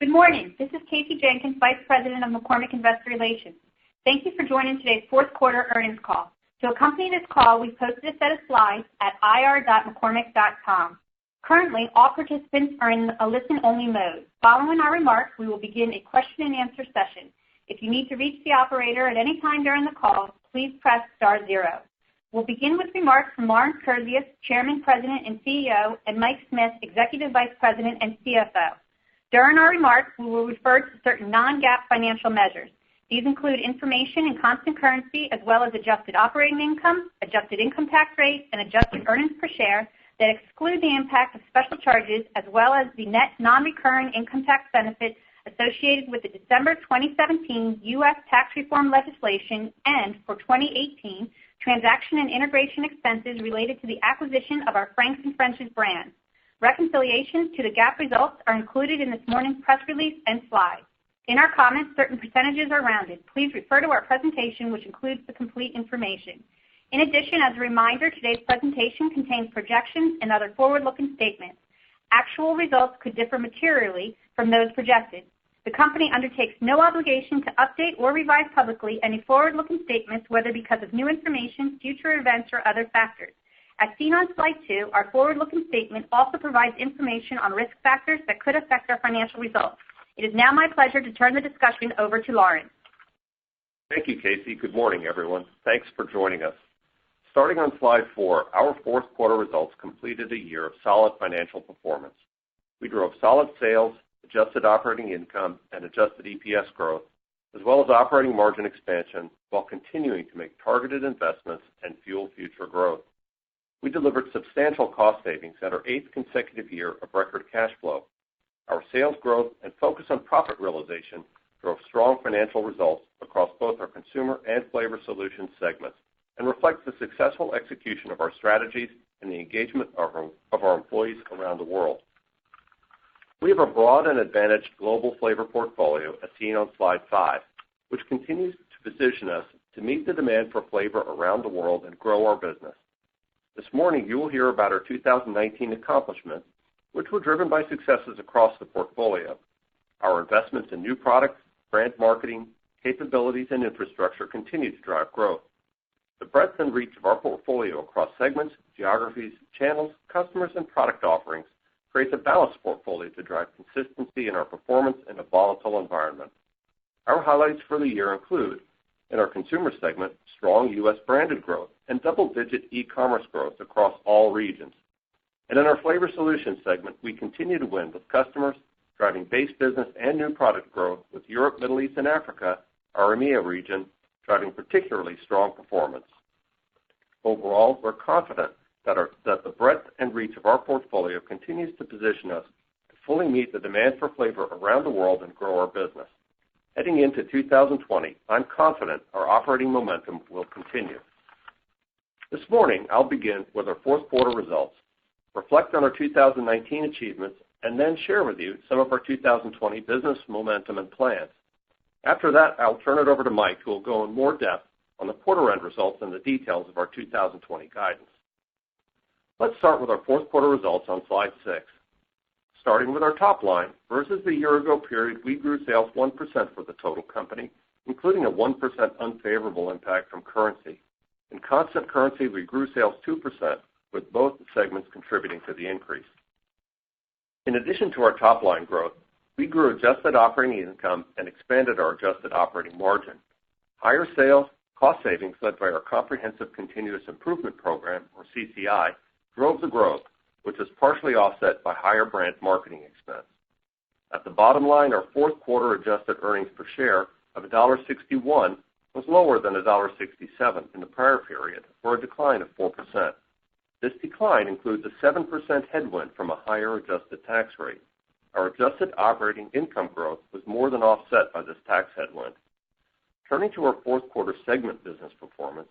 Good morning. This is Casey Jenkins, Vice President of McCormick Investor Relations. Thank you for joining today's fourth quarter earnings call. To accompany this call, we've posted a set of slides at ir.mccormick.com. Currently, all participants are in a listen-only mode. Following our remarks, we will begin a question-and-answer session. If you need to reach the operator at any time during the call, please press *0. We'll begin with remarks from Lawrence Kurzius, Chairman, President, and CEO, and Mike Smith, Executive Vice President and CFO. During our remarks, we will refer to certain non-GAAP financial measures. These include information in constant currency as well as adjusted operating income, adjusted income tax rate, and adjusted earnings per share that exclude the impact of special charges as well as the net non-recurring income tax benefit associated with the December 2017 U.S. tax reform legislation and, for 2018, transaction and integration expenses related to the acquisition of our Frank's and French's brand. Reconciliations to the GAAP results are included in this morning's press release and slides. In our comments, certain percentages are rounded. Please refer to our presentation, which includes the complete information. In addition, as a reminder, today's presentation contains projections and other forward-looking statements. Actual results could differ materially from those projected. The company undertakes no obligation to update or revise publicly any forward-looking statements, whether because of new information, future events, or other factors. As seen on slide 2, our forward-looking statement also provides information on risk factors that could affect our financial results. It is now my pleasure to turn the discussion over to Lawrence. Thank you, Casey. Good morning, everyone. Thanks for joining us. Starting on slide 4, our fourth quarter results completed a year of solid financial performance. We drove solid sales, adjusted operating income, and adjusted EPS growth, as well as operating margin expansion, while continuing to make targeted investments and fuel future growth. We delivered substantial cost savings at our 8th consecutive year of record cash flow. Our sales growth and focus on profit realization drove strong financial results across both our Consumer and Flavor Solutions segments and reflects the successful execution of our strategies and the engagement of our employees around the world. We have a broad and advantaged global flavor portfolio, as seen on slide 5, which continues to position us to meet the demand for flavor around the world and grow our business. This morning, you will hear about our 2019 accomplishments, which were driven by successes across the portfolio. Our investments in new products, brand marketing, capabilities, and infrastructure continue to drive growth. The breadth and reach of our portfolio across segments, geographies, channels, customers, and product offerings creates a balanced portfolio to drive consistency in our performance in a volatile environment. Our highlights for the year include, in our Consumer segment, strong U.S. branded growth and double-digit e-commerce growth across all regions. And in our Flavor Solutions segment, we continue to win with customers, driving base business and new product growth with Europe, Middle East, and Africa, our EMEA region, driving particularly strong performance. Overall, we're confident that the breadth and reach of our portfolio continues to position us to fully meet the demand for flavor around the world and grow our business. Heading into 2020, I'm confident our operating momentum will continue. This morning, I'll begin with our fourth quarter results, reflect on our 2019 achievements, and then share with you some of our 2020 business momentum and plans. After that, I'll turn it over to Mike, who will go in more depth on the quarter-end results and the details of our 2020 guidance. Let's start with our fourth quarter results on slide 6. Starting with our top line, versus the year-ago period, we grew sales 1% for the total company, including a 1% unfavorable impact from currency. In constant currency, we grew sales 2%, with both segments contributing to the increase. In addition to our top-line growth, we grew adjusted operating income and expanded our adjusted operating margin. Higher sales, cost savings led by our Comprehensive Continuous Improvement Program, or CCI, drove the growth, which is partially offset by higher brand marketing expense. At the bottom line, our fourth quarter adjusted earnings per share of $1.61 was lower than $1.67 in the prior period, or a decline of 4%. This decline includes a 7% headwind from a higher adjusted tax rate. Our adjusted operating income growth was more than offset by this tax headwind. Turning to our fourth quarter segment business performance,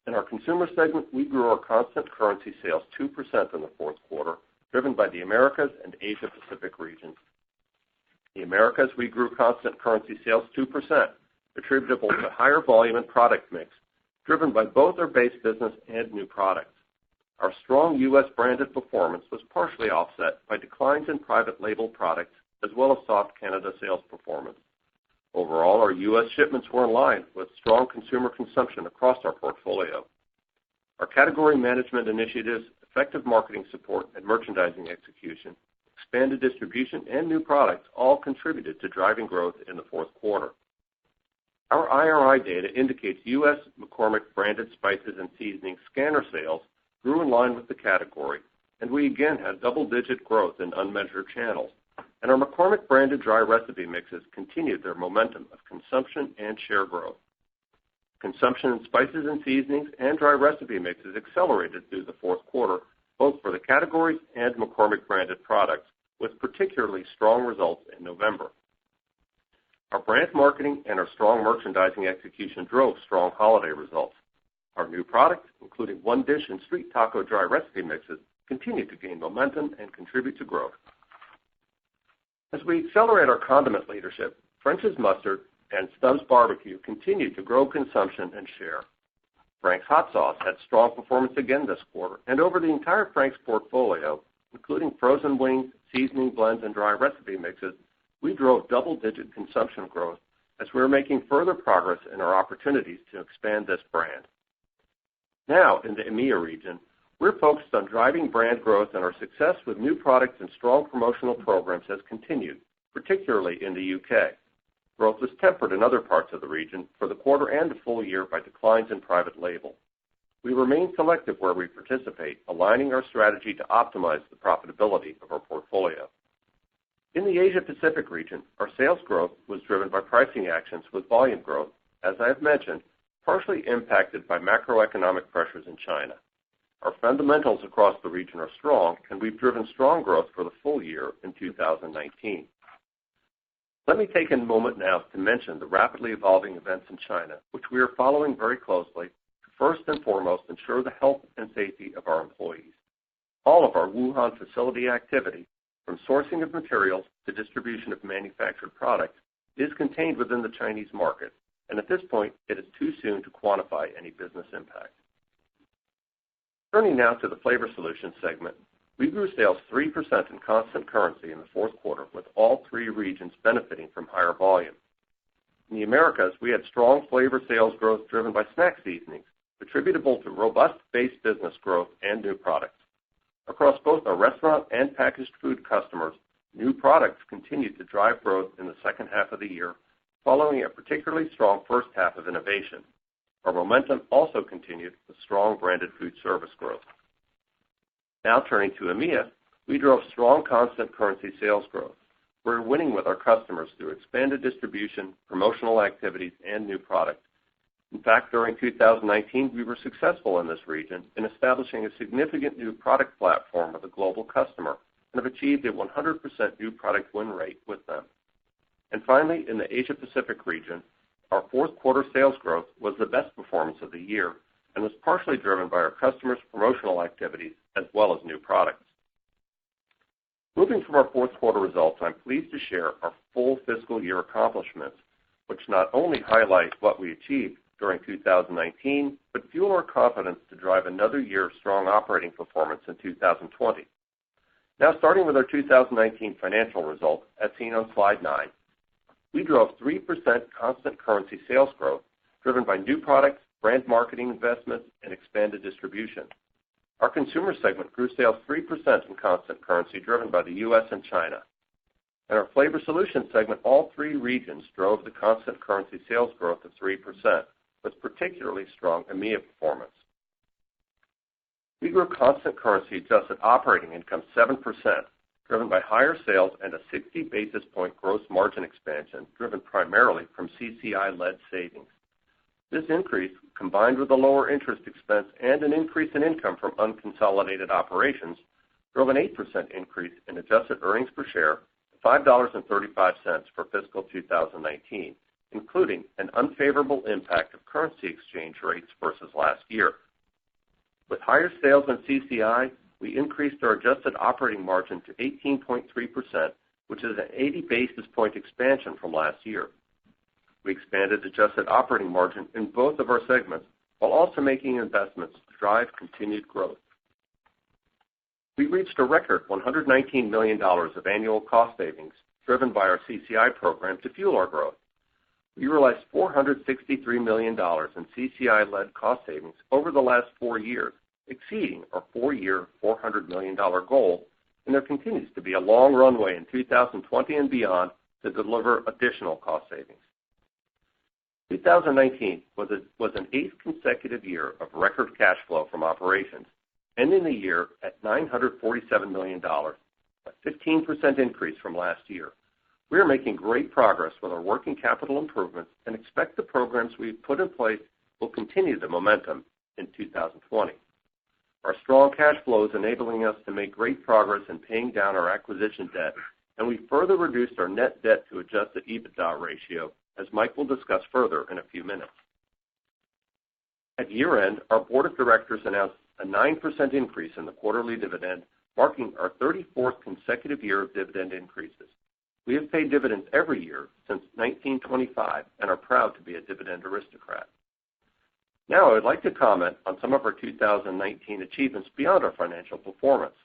in our Consumer segment, we grew our constant currency sales 2% in the fourth quarter, driven by the Americas and Asia Pacific regions. In the Americas, we grew constant currency sales 2%, attributable to higher volume and product mix, driven by both our base business and new products. Our strong U.S. branded performance was partially offset by declines in private label products as well as soft Canada sales performance. Overall, our U.S. shipments were in line with strong consumer consumption across our portfolio. Our category management initiatives, effective marketing support, and merchandising execution, expanded distribution, and new products all contributed to driving growth in the fourth quarter. Our IRI data indicates U.S. McCormick branded spices and seasonings scanner sales grew in line with the category, and we again had double-digit growth in unmeasured channels. And our McCormick branded dry recipe mixes continued their momentum of consumption and share growth. Consumption in spices and seasonings and dry recipe mixes accelerated through the fourth quarter, both for the categories and McCormick branded products, with particularly strong results in November. Our brand marketing and our strong merchandising execution drove strong holiday results. Our new products, including One Dish and Street Taco dry recipe mixes, continue to gain momentum and contribute to growth. As we accelerate our condiment leadership, French's Mustard and Stubbs Barbecue continue to grow consumption and share. Frank's Hot Sauce had strong performance again this quarter, and over the entire Frank's portfolio, including frozen wings, seasoning blends, and dry recipe mixes, we drove double-digit consumption growth as we are making further progress in our opportunities to expand this brand. Now, in the EMEA region, we're focused on driving brand growth, and our success with new products and strong promotional programs has continued, particularly in the UK. Growth was tempered in other parts of the region for the quarter and the full year by declines in private label. We remain selective where we participate, aligning our strategy to optimize the profitability of our portfolio. In the Asia-Pacific region, our sales growth was driven by pricing actions with volume growth, as I have mentioned, partially impacted by macroeconomic pressures in China. Our fundamentals across the region are strong, and we've driven strong growth for the full year in 2019. Let me take a moment now to mention the rapidly evolving events in China, which we are following very closely to first and foremost ensure the health and safety of our employees. All of our Wuhan facility activity, from sourcing of materials to distribution of manufactured products, is contained within the Chinese market, and at this point, it is too soon to quantify any business impact. Turning now to the Flavor Solutions segment, we grew sales 3% in constant currency in the fourth quarter, with all three regions benefiting from higher volume. In the Americas, we had strong flavor sales growth driven by snack seasonings, attributable to robust base business growth and new products. Across both our restaurant and packaged food customers, new products continued to drive growth in the second half of the year, following a particularly strong first half of innovation. Our momentum also continued with strong branded food service growth. Now turning to EMEA, we drove strong constant currency sales growth. We're winning with our customers through expanded distribution, promotional activities, and new products. In fact, during 2019, we were successful in this region in establishing a significant new product platform with a global customer and have achieved a 100% new product win rate with them. And finally, in the Asia-Pacific region, our fourth quarter sales growth was the best performance of the year and was partially driven by our customers' promotional activities as well as new products. Moving from our fourth quarter results, I'm pleased to share our full fiscal year accomplishments, which not only highlight what we achieved during 2019, but fuel our confidence to drive another year of strong operating performance in 2020. Now, starting with our 2019 financial results, as seen on slide 9, we drove 3% constant currency sales growth, driven by new products, brand marketing investments, and expanded distribution. Our consumer segment grew sales 3% in constant currency, driven by the U.S. and China. In our Flavor Solutions segment, all three regions drove the constant currency sales growth of 3%, with particularly strong EMEA performance. We grew constant currency adjusted operating income 7%, driven by higher sales and a 60 basis point gross margin expansion, driven primarily from CCI-led savings. This increase, combined with a lower interest expense and an increase in income from unconsolidated operations, drove an 8% increase in adjusted earnings per share to $5.35 for fiscal 2019, including an unfavorable impact of currency exchange rates versus last year. With higher sales in CCI, we increased our adjusted operating margin to 18.3%, which is an 80 basis point expansion from last year. We expanded adjusted operating margin in both of our segments while also making investments to drive continued growth. We reached a record $119 million of annual cost savings, driven by our CCI program to fuel our growth. We realized $463 million in CCI-led cost savings over the last 4 years, exceeding our 4-year, $400 million goal, and there continues to be a long runway in 2020 and beyond to deliver additional cost savings. 2019 was an 8th consecutive year of record cash flow from operations, ending the year at $947 million, a 15% increase from last year. We are making great progress with our working capital improvements and expect the programs we've put in place will continue the momentum in 2020. Our strong cash flow is enabling us to make great progress in paying down our acquisition debt, and we further reduced our net debt to adjusted EBITDA ratio, as Mike will discuss further in a few minutes. At year-end, our board of directors announced a 9% increase in the quarterly dividend, marking our 34th consecutive year of dividend increases. We have paid dividends every year since 1925 and are proud to be a dividend aristocrat. Now I would like to comment on some of our 2019 achievements beyond our financial performance.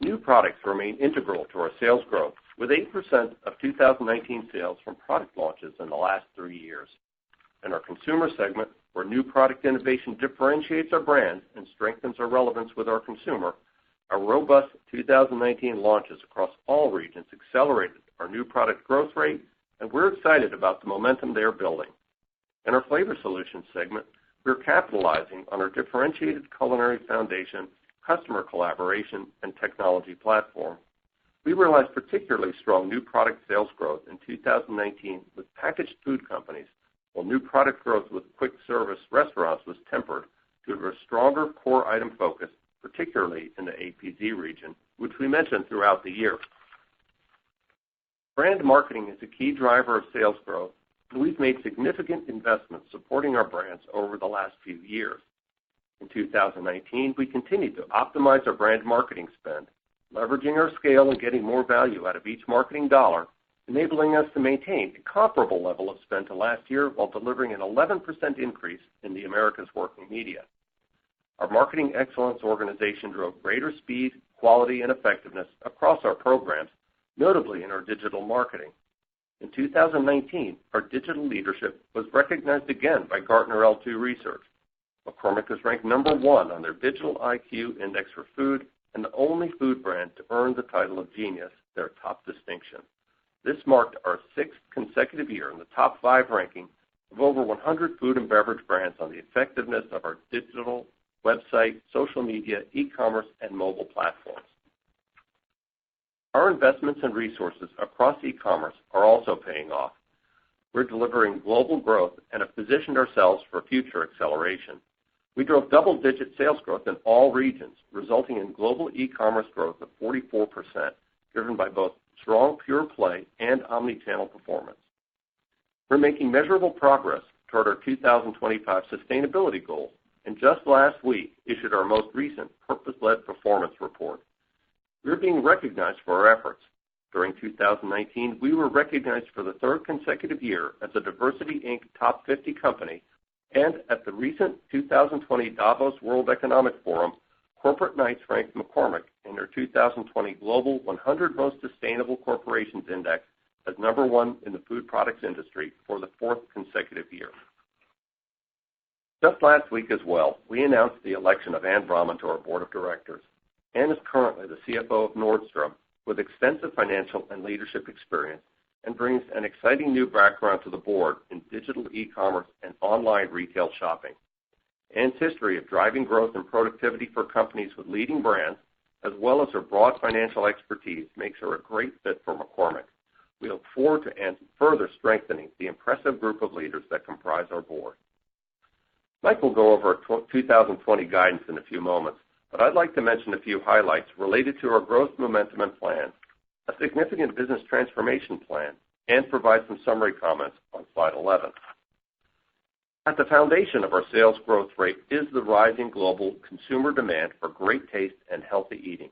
New products remain integral to our sales growth, with 8% of 2019 sales from product launches in the last 3 years. In our consumer segment, where new product innovation differentiates our brands and strengthens our relevance with our consumer, our robust 2019 launches across all regions accelerated our new product growth rate, and we're excited about the momentum they are building. In our Flavor Solutions segment, we're capitalizing on our differentiated culinary foundation, customer collaboration, and technology platform. We realized particularly strong new product sales growth in 2019 with packaged food companies, while new product growth with quick service restaurants was tempered due to a stronger core item focus, particularly in the APZ region, which we mentioned throughout the year. Brand marketing is a key driver of sales growth, and we've made significant investments supporting our brands over the last few years. In 2019, we continued to optimize our brand marketing spend, leveraging our scale and getting more value out of each marketing dollar, enabling us to maintain a comparable level of spend to last year while delivering an 11% increase in the Americas working media. Our marketing excellence organization drove greater speed, quality, and effectiveness across our programs, notably in our digital marketing. In 2019, our digital leadership was recognized again by Gartner L2 Research. McCormick is ranked number 1 on their Digital IQ Index for food and the only food brand to earn the title of Genius, their top distinction. This marked our 6th consecutive year in the top 5 ranking of over 100 food and beverage brands on the effectiveness of our digital, website, social media, e-commerce, and mobile platforms. Our investments and resources across e-commerce are also paying off. We're delivering global growth and have positioned ourselves for future acceleration. We drove double-digit sales growth in all regions, resulting in global e-commerce growth of 44%, driven by both strong pure play and omni-channel performance. We're making measurable progress toward our 2025 sustainability goals, and just last week issued our most recent purpose-led performance report. We're being recognized for our efforts. During 2019, we were recognized for the 3rd consecutive year as a Diversity Inc. Top 50 company, and at the recent 2020 Davos World Economic Forum, Corporate Knights ranked McCormick in their 2020 Global 100 Most Sustainable Corporations Index as number 1 in the food products industry for the 4th consecutive year. Just last week as well, we announced the election of Anne Brahman to our board of directors. Anne is currently the CFO of Nordstrom with extensive financial and leadership experience and brings an exciting new background to the board in digital e-commerce and online retail shopping. Anne's history of driving growth and productivity for companies with leading brands, as well as her broad financial expertise, makes her a great fit for McCormick. We look forward to Anne further strengthening the impressive group of leaders that comprise our board. Mike will go over our 2020 guidance in a few moments, but I'd like to mention a few highlights related to our growth momentum and plan, a significant business transformation plan, and provide some summary comments on slide 11. At the foundation of our sales growth rate is the rising global consumer demand for great taste and healthy eating.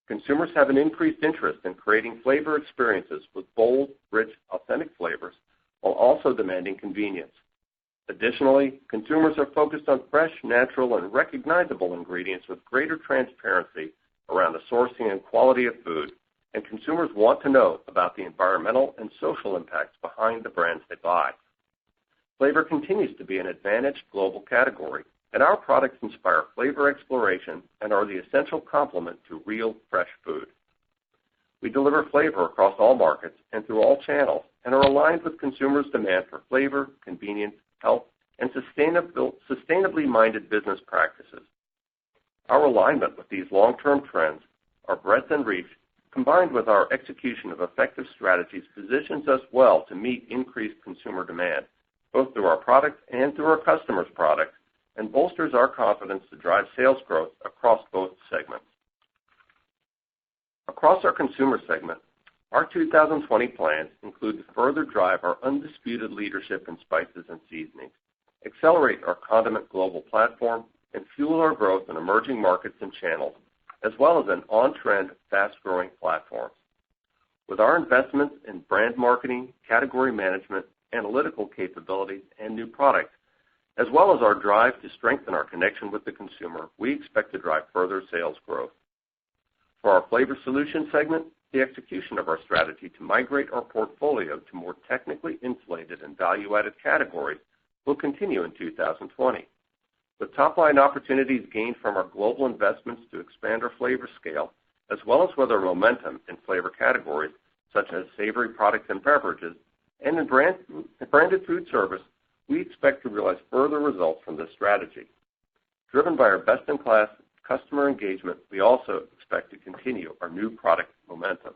Consumers have an increased interest in creating flavor experiences with bold, rich, authentic flavors, while also demanding convenience. Additionally, consumers are focused on fresh, natural, and recognizable ingredients with greater transparency around the sourcing and quality of food, and consumers want to know about the environmental and social impacts behind the brands they buy. Flavor continues to be an advantaged global category, and our products inspire flavor exploration and are the essential complement to real, fresh food. We deliver flavor across all markets and through all channels and are aligned with consumers' demand for flavor, convenience, health, and sustainably minded business practices. Our alignment with these long-term trends, our breadth and reach, combined with our execution of effective strategies, positions us well to meet increased consumer demand, both through our products and through our customers' products, and bolsters our confidence to drive sales growth across both segments. Across our consumer segment, our 2020 plans include to further drive our undisputed leadership in spices and seasonings, accelerate our condiment global platform, and fuel our growth in emerging markets and channels, as well as an on-trend, fast-growing platforms. With our investments in brand marketing, category management, analytical capabilities, and new products, as well as our drive to strengthen our connection with the consumer, we expect to drive further sales growth. For our Flavor Solutions segment, the execution of our strategy to migrate our portfolio to more technically insulated and value-added categories will continue in 2020. With top-line opportunities gained from our global investments to expand our flavor scale, as well as with our momentum in flavor categories such as savory products and beverages, and in branded food service, we expect to realize further results from this strategy. Driven by our best-in-class customer engagement, we also expect to continue our new product momentum.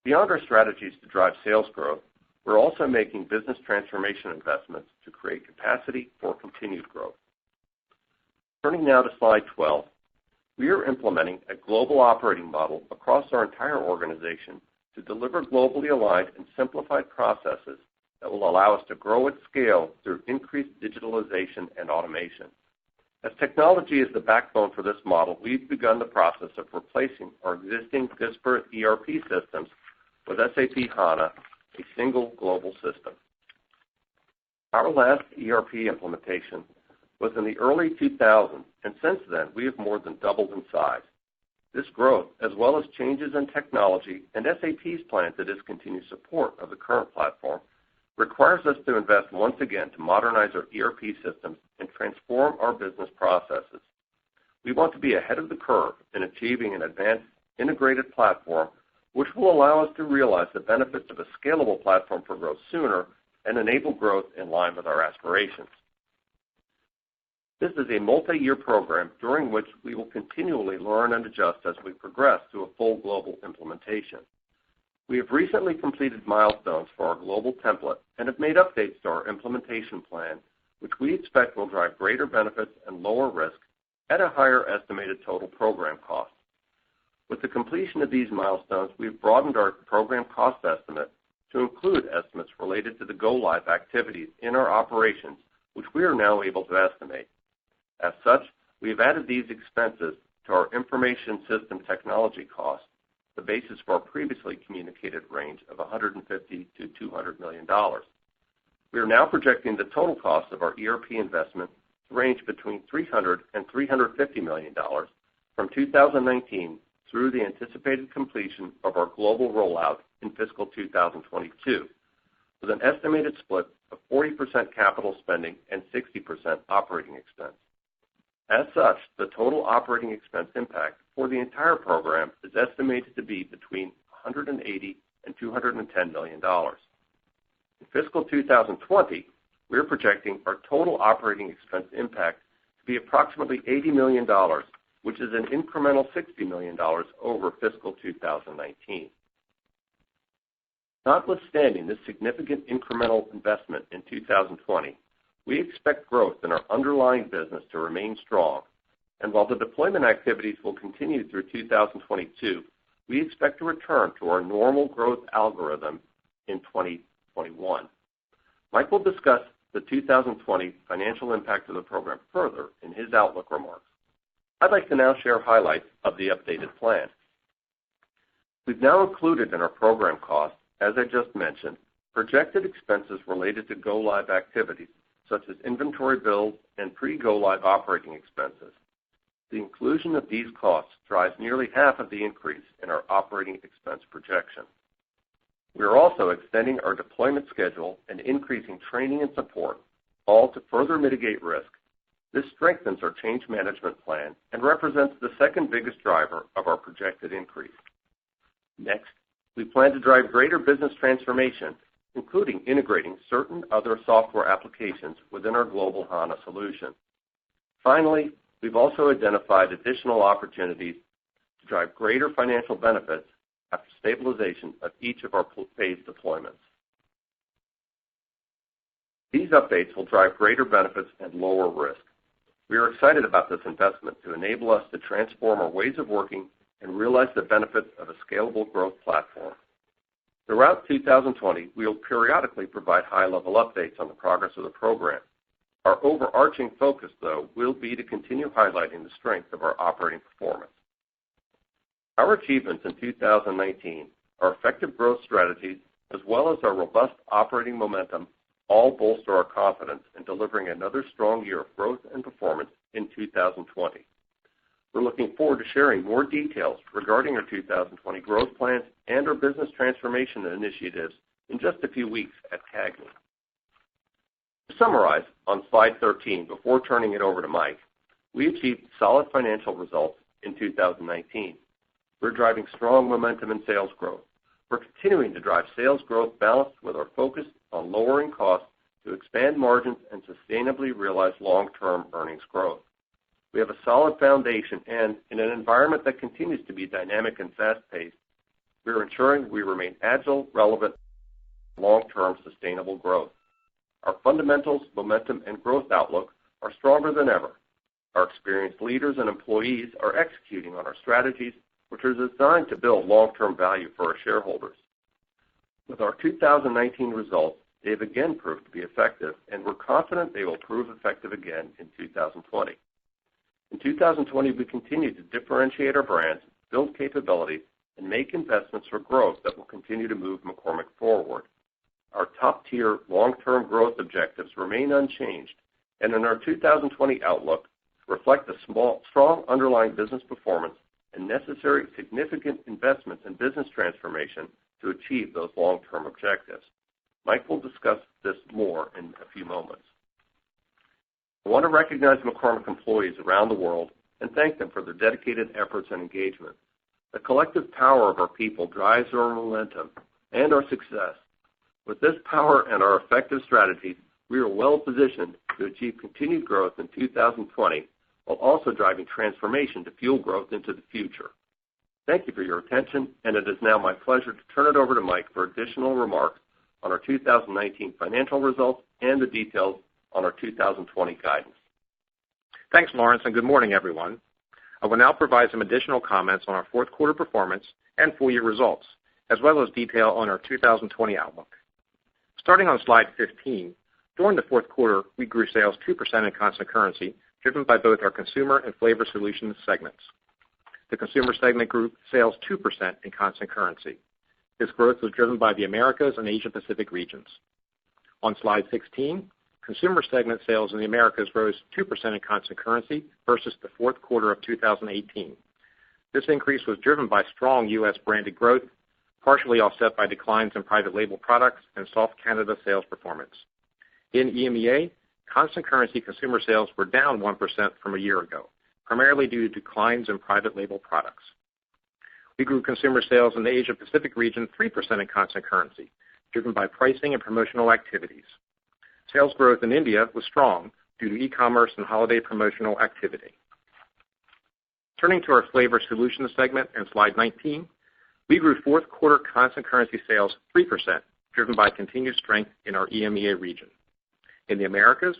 Beyond our strategies to drive sales growth, we're also making business transformation investments to create capacity for continued growth. Turning now to slide 12, we are implementing a global operating model across our entire organization to deliver globally aligned and simplified processes that will allow us to grow at scale through increased digitalization and automation. As technology is the backbone for this model, we've begun the process of replacing our existing disparate ERP systems with SAP HANA, a single global system. Our last ERP implementation was in the early 2000s, and since then we have more than doubled in size. This growth, as well as changes in technology and SAP's plan to discontinue support of the current platform, requires us to invest once again to modernize our ERP systems and transform our business processes. We want to be ahead of the curve in achieving an advanced integrated platform which will allow us to realize the benefits of a scalable platform for growth sooner and enable growth in line with our aspirations. This is a multi-year program during which we will continually learn and adjust as we progress to a full global implementation. We have recently completed milestones for our global template and have made updates to our implementation plan, which we expect will drive greater benefits and lower risk at a higher estimated total program cost. With the completion of these milestones, we've broadened our program cost estimate to include estimates related to the go-live activities in our operations, which we are now able to estimate. As such, we have added these expenses to our information system technology costs, the basis for our previously communicated range of $150 to $200 million. We are now projecting the total cost of our ERP investment to range between $300 and $350 million from 2019 through the anticipated completion of our global rollout in fiscal 2022, with an estimated split of 40% capital spending and 60% operating expense. As such, the total operating expense impact for the entire program is estimated to be between $180 and $210 million. In fiscal 2020, we are projecting our total operating expense impact to be approximately $80 million, which is an incremental $60 million over fiscal 2019. Notwithstanding this significant incremental investment in 2020, we expect growth in our underlying business to remain strong, and while the deployment activities will continue through 2022, we expect to return to our normal growth algorithm in 2021. Mike will discuss the 2020 financial impact of the program further in his outlook remarks. I'd like to now share highlights of the updated plan. We've now included in our program costs, as I just mentioned, projected expenses related to go-live activities, such as inventory builds and pre-go-live operating expenses. The inclusion of these costs drives nearly half of the increase in our operating expense projection. We are also extending our deployment schedule and increasing training and support, all to further mitigate risk. This strengthens our change management plan and represents the second biggest driver of our projected increase. Next, we plan to drive greater business transformation, including integrating certain other software applications within our global HANA solution. Finally, we've also identified additional opportunities to drive greater financial benefits after stabilization of each of our phased deployments. These updates will drive greater benefits and lower risk. We are excited about this investment to enable us to transform our ways of working and realize the benefits of a scalable growth platform. Throughout 2020, we will periodically provide high-level updates on the progress of the program. Our overarching focus, though, will be to continue highlighting the strength of our operating performance. Our achievements in 2019, our effective growth strategies, as well as our robust operating momentum, all bolster our confidence in delivering another strong year of growth and performance in 2020. We're looking forward to sharing more details regarding our 2020 growth plans and our business transformation initiatives in just a few weeks at CAGNY. To summarize, on slide 13, before turning it over to Mike, we achieved solid financial results in 2019. We're driving strong momentum in sales growth. We're continuing to drive sales growth balanced with our focus on lowering costs to expand margins and sustainably realize long-term earnings growth. We have a solid foundation, and in an environment that continues to be dynamic and fast-paced, we are ensuring we remain agile, relevant, long-term sustainable growth. Our fundamentals, momentum, and growth outlook are stronger than ever. Our experienced leaders and employees are executing on our strategies, which are designed to build long-term value for our shareholders. With our 2019 results, they have again proved to be effective, and we're confident they will prove effective again in 2020. In 2020, we continue to differentiate our brands, build capabilities, and make investments for growth that will continue to move McCormick forward. Our top-tier long-term growth objectives remain unchanged, and in our 2020 outlook reflect the strong underlying business performance and necessary significant investments in business transformation to achieve those long-term objectives. Mike will discuss this more in a few moments. I want to recognize McCormick employees around the world and thank them for their dedicated efforts and engagement. The collective power of our people drives our momentum and our success. With this power and our effective strategies, we are well positioned to achieve continued growth in 2020 while also driving transformation to fuel growth into the future. Thank you for your attention, and it is now my pleasure to turn it over to Mike for additional remarks on our 2019 financial results and the details on our 2020 guidance. Thanks, Lawrence, and good morning, everyone. I will now provide some additional comments on our fourth quarter performance and full year results, as well as detail on our 2020 outlook. Starting on slide 15, during the fourth quarter, we grew sales 2% in constant currency, driven by both our Consumer and Flavor Solutions segments. The Consumer segment grew sales 2% in constant currency. This growth was driven by the Americas and Asia Pacific regions. On slide 16, Consumer segment sales in the Americas rose 2% in constant currency versus the fourth quarter of 2018. This increase was driven by strong U.S. branded growth, partially offset by declines in private label products and soft Canada sales performance. In EMEA, constant currency consumer sales were down 1% from a year ago, primarily due to declines in private label products. We grew consumer sales in the Asia Pacific region 3% in constant currency, driven by pricing and promotional activities. Sales growth in India was strong due to e-commerce and holiday promotional activity. Turning to our Flavor Solutions segment in slide 19, we grew fourth quarter constant currency sales 3%, driven by continued strength in our EMEA region. In the Americas,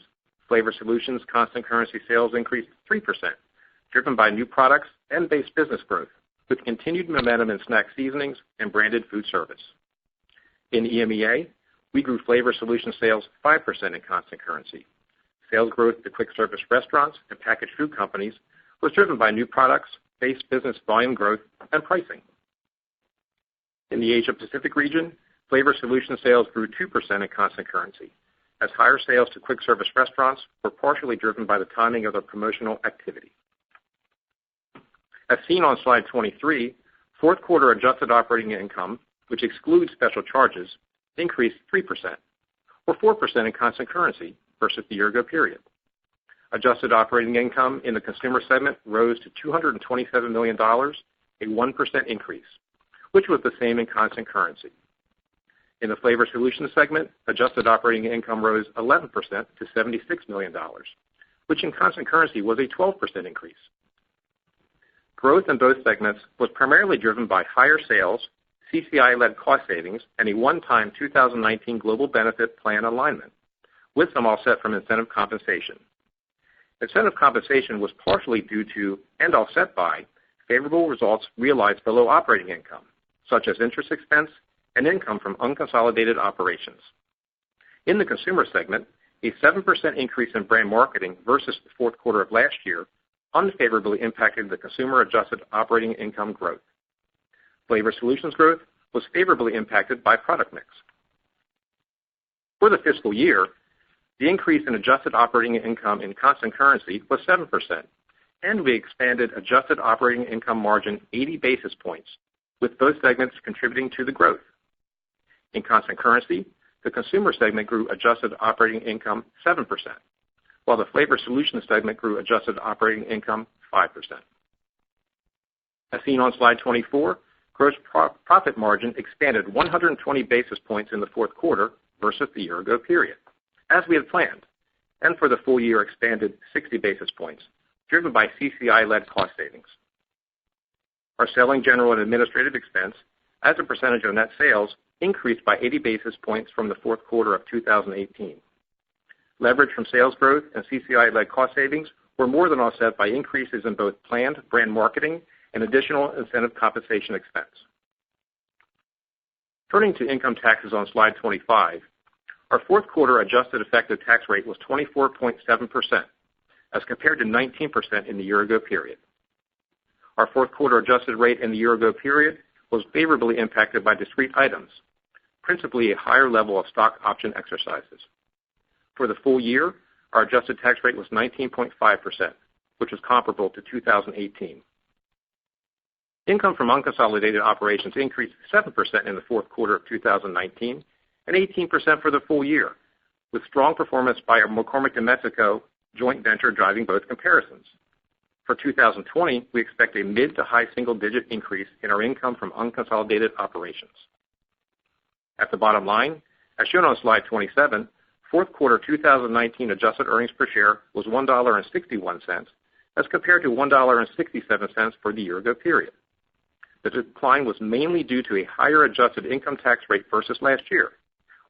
Flavor Solutions constant currency sales increased 3%, driven by new products and base business growth, with continued momentum in snack seasonings and branded food service. In EMEA, we grew Flavor Solutions sales 5% in constant currency. Sales growth to quick service restaurants and packaged food companies was driven by new products, base business volume growth, and pricing. In the Asia Pacific region, Flavor Solutions sales grew 2% in constant currency, as higher sales to quick service restaurants were partially driven by the timing of their promotional activity. As seen on slide 23, fourth quarter adjusted operating income, which excludes special charges, increased 3%, or 4% in constant currency versus the year-ago period. Adjusted operating income in the consumer segment rose to $227 million, a 1% increase, which was the same in constant currency. In the Flavor Solutions segment, adjusted operating income rose 11% to $76 million, which in constant currency was a 12% increase. Growth in both segments was primarily driven by higher sales, CCI-led cost savings, and a one-time 2019 global benefit plan alignment, with some offset from incentive compensation. Incentive compensation was partially due to and offset by favorable results realized below operating income, such as interest expense and income from unconsolidated operations. In the consumer segment, a 7% increase in brand marketing versus the fourth quarter of last year unfavorably impacted the consumer adjusted operating income growth. Flavor Solutions growth was favorably impacted by product mix. For the fiscal year, the increase in adjusted operating income in constant currency was 7%, and we expanded adjusted operating income margin 80 basis points, with both segments contributing to the growth. In constant currency, the consumer segment grew adjusted operating income 7%, while the Flavor Solutions segment grew adjusted operating income 5%. As seen on slide 24, gross profit margin expanded 120 basis points in the fourth quarter versus the year-ago period, as we had planned, and for the full year expanded 60 basis points, driven by CCI-led cost savings. Our selling, general, and administrative expense, as a percentage of net sales, increased by 80 basis points from the fourth quarter of 2018. Leverage from sales growth and CCI-led cost savings were more than offset by increases in both planned brand marketing and additional incentive compensation expense. Turning to income taxes on slide 25, our fourth quarter adjusted effective tax rate was 24.7%, as compared to 19% in the year-ago period. Our fourth quarter adjusted rate in the year-ago period was favorably impacted by discrete items, principally a higher level of stock option exercises. For the full year, our adjusted tax rate was 19.5%, which was comparable to 2018. Income from unconsolidated operations increased 7% in the fourth quarter of 2019 and 18% for the full year, with strong performance by our McCormick de Mexico joint venture driving both comparisons. For 2020, we expect a mid to high single-digit increase in our income from unconsolidated operations. At the bottom line, as shown on slide 27, fourth quarter 2019 adjusted earnings per share was $1.61, as compared to $1.67 for the year-ago period. The decline was mainly due to a higher adjusted income tax rate versus last year,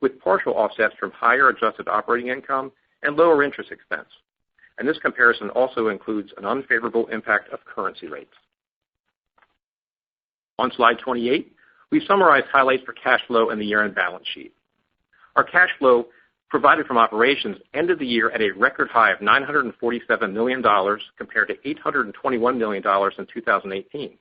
with partial offsets from higher adjusted operating income and lower interest expense. And this comparison also includes an unfavorable impact of currency rates. On slide 28, we summarize highlights for cash flow and the year-end balance sheet. Our cash flow provided from operations ended the year at a record high of $947 million compared to $821 million in 2018.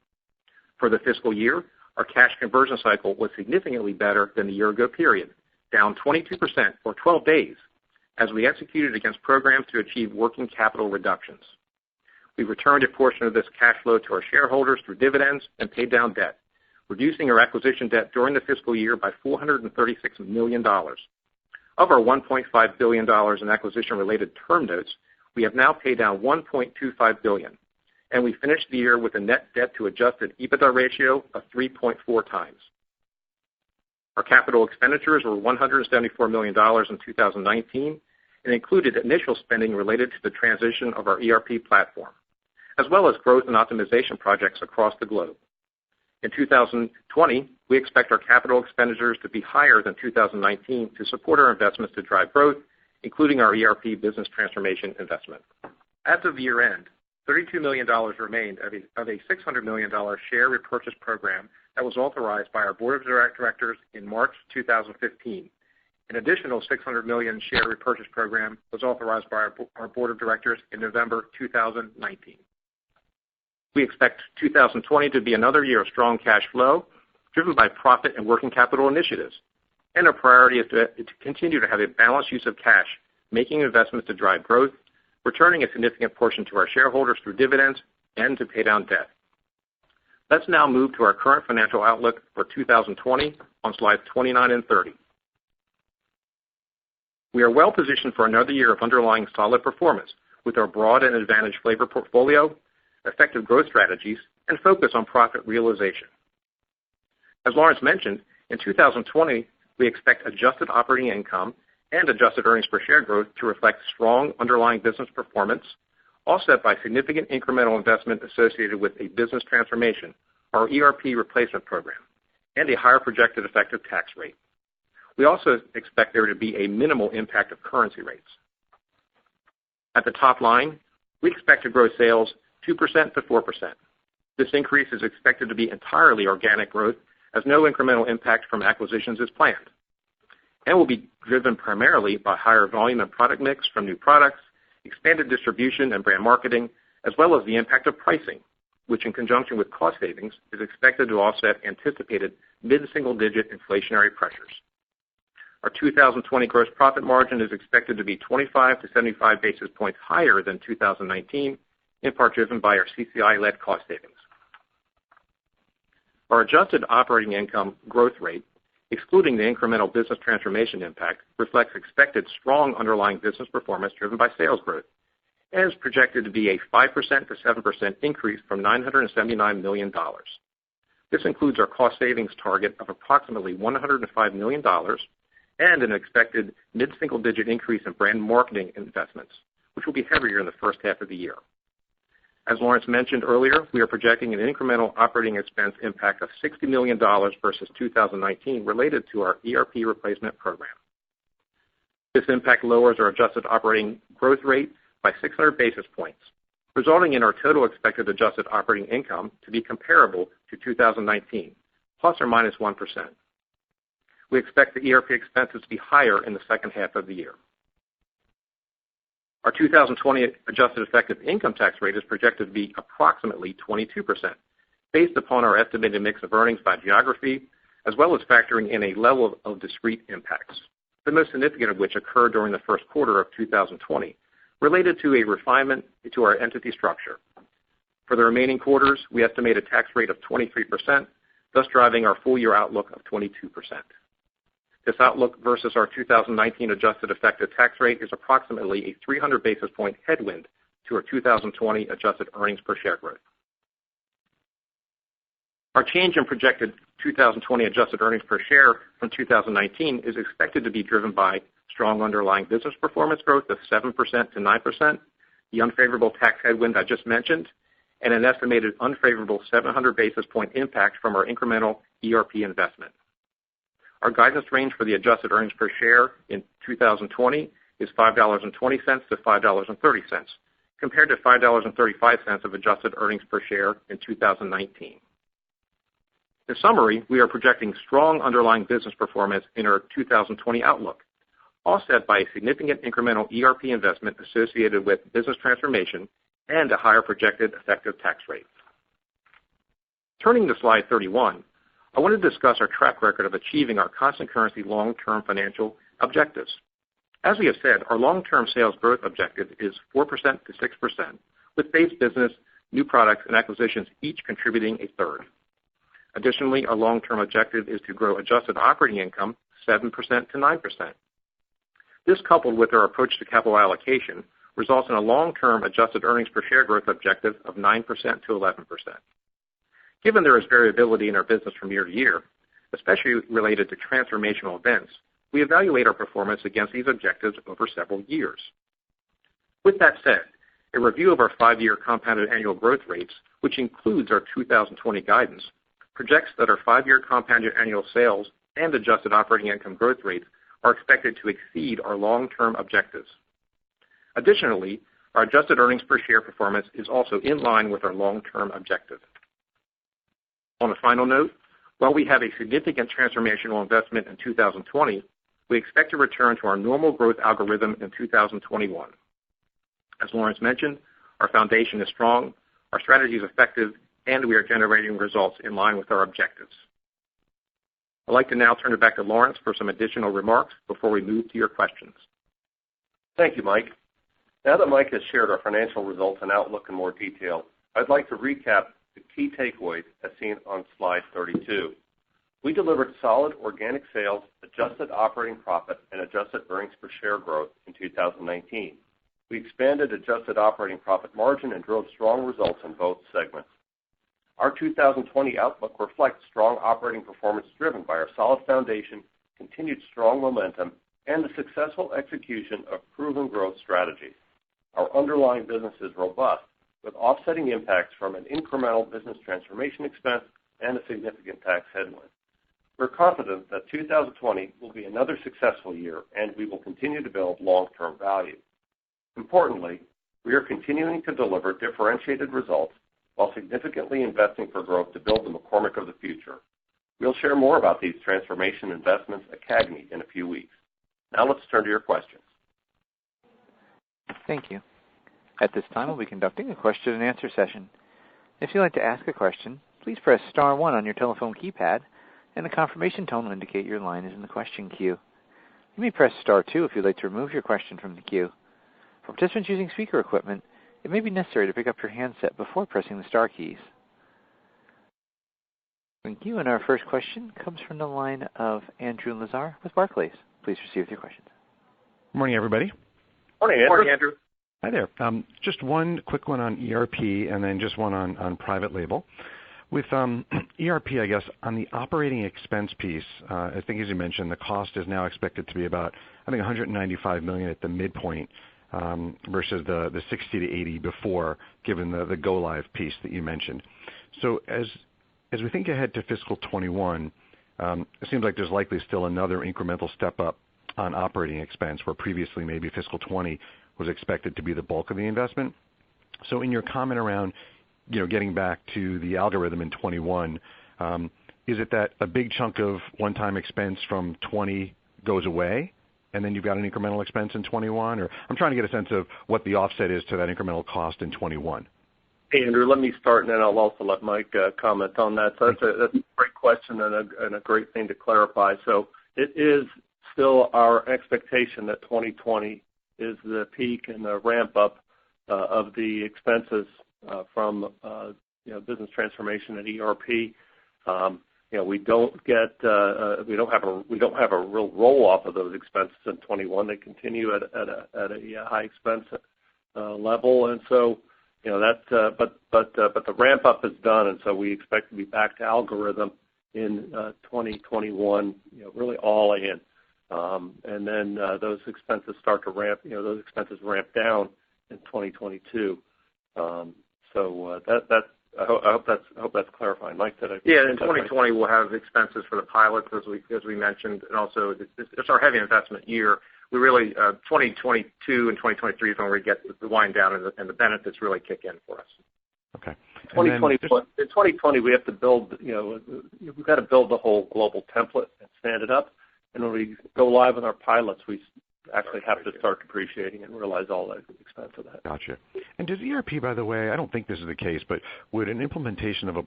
For the fiscal year, our cash conversion cycle was significantly better than the year-ago period, down 22% or 12 days, as we executed against programs to achieve working capital reductions. We returned a portion of this cash flow to our shareholders through dividends and paid down debt, reducing our acquisition debt during the fiscal year by $436 million. Of our $1.5 billion in acquisition-related term notes, we have now paid down $1.25 billion, and we finished the year with a net debt to adjusted EBITDA ratio of 3.4 times. Our capital expenditures were $174 million in 2019 and included initial spending related to the transition of our ERP platform, as well as growth and optimization projects across the globe. In 2020, we expect our capital expenditures to be higher than 2019 to support our investments to drive growth, including our ERP business transformation investment. As of year-end, $32 million remained of a $600 million share repurchase program that was authorized by our board of directors in March 2015. An additional $600 million share repurchase program was authorized by our board of directors in November 2019. We expect 2020 to be another year of strong cash flow, driven by profit and working capital initiatives. And our priority is to continue to have a balanced use of cash, making investments to drive growth, returning a significant portion to our shareholders through dividends, and to pay down debt. Let's now move to our current financial outlook for 2020 on slides 29 and 30. We are well positioned for another year of underlying solid performance with our broad and advantaged flavor portfolio, effective growth strategies, and focus on profit realization. As Lawrence mentioned, in 2020, we expect adjusted operating income and adjusted earnings per share growth to reflect strong underlying business performance, offset by significant incremental investment associated with a business transformation, our ERP replacement program, and a higher projected effective tax rate. We also expect there to be a minimal impact of currency rates. At the top line, we expect to grow sales 2% to 4%. This increase is expected to be entirely organic growth, as no incremental impact from acquisitions is planned, and will be driven primarily by higher volume and product mix from new products, expanded distribution and brand marketing, as well as the impact of pricing, which in conjunction with cost savings is expected to offset anticipated mid-single-digit inflationary pressures. Our 2020 gross profit margin is expected to be 25 to 75 basis points higher than 2019, in part driven by our CCI-led cost savings. Our adjusted operating income growth rate, excluding the incremental business transformation impact, reflects expected strong underlying business performance driven by sales growth and is projected to be a 5% to 7% increase from $979 million. This includes our cost savings target of approximately $105 million and an expected mid-single-digit increase in brand marketing investments, which will be heavier in the first half of the year. As Lawrence mentioned earlier, we are projecting an incremental operating expense impact of $60 million versus 2019 related to our ERP replacement program. This impact lowers our adjusted operating growth rate by 600 basis points, resulting in our total expected adjusted operating income to be comparable to 2019, plus or minus 1%. We expect the ERP expenses to be higher in the second half of the year. Our 2020 adjusted effective income tax rate is projected to be approximately 22%, based upon our estimated mix of earnings by geography, as well as factoring in a level of discrete impacts, the most significant of which occurred during the first quarter of 2020, related to a refinement to our entity structure. For the remaining quarters, we estimate a tax rate of 23%, thus driving our full-year outlook of 22%. This outlook versus our 2019 adjusted effective tax rate is approximately a 300 basis point headwind to our 2020 adjusted earnings per share growth. Our change in projected 2020 adjusted earnings per share from 2019 is expected to be driven by strong underlying business performance growth of 7% to 9%, the unfavorable tax headwind I just mentioned, and an estimated unfavorable 700 basis point impact from our incremental ERP investment. Our guidance range for the adjusted earnings per share in 2020 is $5.20 to $5.30, compared to $5.35 of adjusted earnings per share in 2019. In summary, we are projecting strong underlying business performance in our 2020 outlook, offset by a significant incremental ERP investment associated with business transformation and a higher projected effective tax rate. Turning to slide 31, I want to discuss our track record of achieving our constant currency long-term financial objectives. As we have said, our long-term sales growth objective is 4% to 6%, with base business, new products, and acquisitions each contributing a third. Additionally, our long-term objective is to grow adjusted operating income 7% to 9%. This, coupled with our approach to capital allocation, results in a long-term adjusted earnings per share growth objective of 9% to 11%. Given there is variability in our business from year to year, especially related to transformational events, we evaluate our performance against these objectives over several years. With that said, a review of our 5-year compounded annual growth rates, which includes our 2020 guidance, projects that our 5-year compounded annual sales and adjusted operating income growth rates are expected to exceed our long-term objectives. Additionally, our adjusted earnings per share performance is also in line with our long-term objective. On a final note, while we have a significant transformational investment in 2020, we expect to return to our normal growth algorithm in 2021. As Lawrence mentioned, our foundation is strong, our strategy is effective, and we are generating results in line with our objectives. I'd like to now turn it back to Lawrence for some additional remarks before we move to your questions. Thank you, Mike. Now that Mike has shared our financial results and outlook in more detail, I'd like to recap the key takeaways as seen on slide 32. We delivered solid organic sales, adjusted operating profit, and adjusted earnings per share growth in 2019. We expanded adjusted operating profit margin and drove strong results in both segments. Our 2020 outlook reflects strong operating performance driven by our solid foundation, continued strong momentum, and the successful execution of proven growth strategies. Our underlying business is robust, with offsetting impacts from an incremental business transformation expense and a significant tax headwind. We're confident that 2020 will be another successful year, and we will continue to build long-term value. Importantly, we are continuing to deliver differentiated results while significantly investing for growth to build the McCormick of the future. We'll share more about these transformation investments at CAGNY in a few weeks. Now let's turn to your questions. Thank you. At this time, we'll be conducting a question and answer session. If you'd like to ask a question, please press star 1 on your telephone keypad, and a confirmation tone will indicate your line is in the question queue. You may press star 2 if you'd like to remove your question from the queue. For participants using speaker equipment, it may be necessary to pick up your handset before pressing the star keys. Thank you. And our first question comes from the line of Andrew Lazar with Barclays. Please proceed with your questions. Good morning, everybody. Morning, Andrew. Morning, Andrew. Hi there. Just one quick one on ERP and then just one on private label. With ERP, I guess, on the operating expense piece, I think as you mentioned, the cost is now expected to be about, I think, $195 million at the midpoint versus the 60 to 80 before, given the go-live piece that you mentioned. So as we think ahead to fiscal 21, it seems like there's likely still another incremental step up on operating expense, where previously maybe fiscal 20 was expected to be the bulk of the investment. So in your comment around, getting back to the algorithm in 21, is it that a big chunk of one-time expense from 20 goes away, and then you've got an incremental expense in 21? Or I'm trying to get a sense of what the offset is to that incremental cost in 21. Hey, Andrew, let me start, and then I'll also let Mike comment on that. So that's a great question and a great thing to clarify. So it is still our expectation that 2020 is the peak and the ramp-up of the expenses from business transformation and ERP. We don't have a real roll-off of those expenses in 21. They continue at a high expense level, and so but the ramp-up is done, and so we expect to be back to algorithm in 2021, really all in. And then those expenses start to ramp. Those expenses ramp down in 2022. So I hope that's clarifying. Mike, did I? Yeah, in 2020 we'll have expenses for the pilots, as we mentioned, and also it's our heavy investment year. We really 2022 and 2023 is when we get the wind down and the benefits really kick in for us. Okay. In 2020 we have to build. We've got to build the whole global template and stand it up. And when we go live with our pilots, we actually have to start depreciating and realize all the expense of that. Gotcha. And does ERP, by the way, I don't think this is the case, but would an implementation of a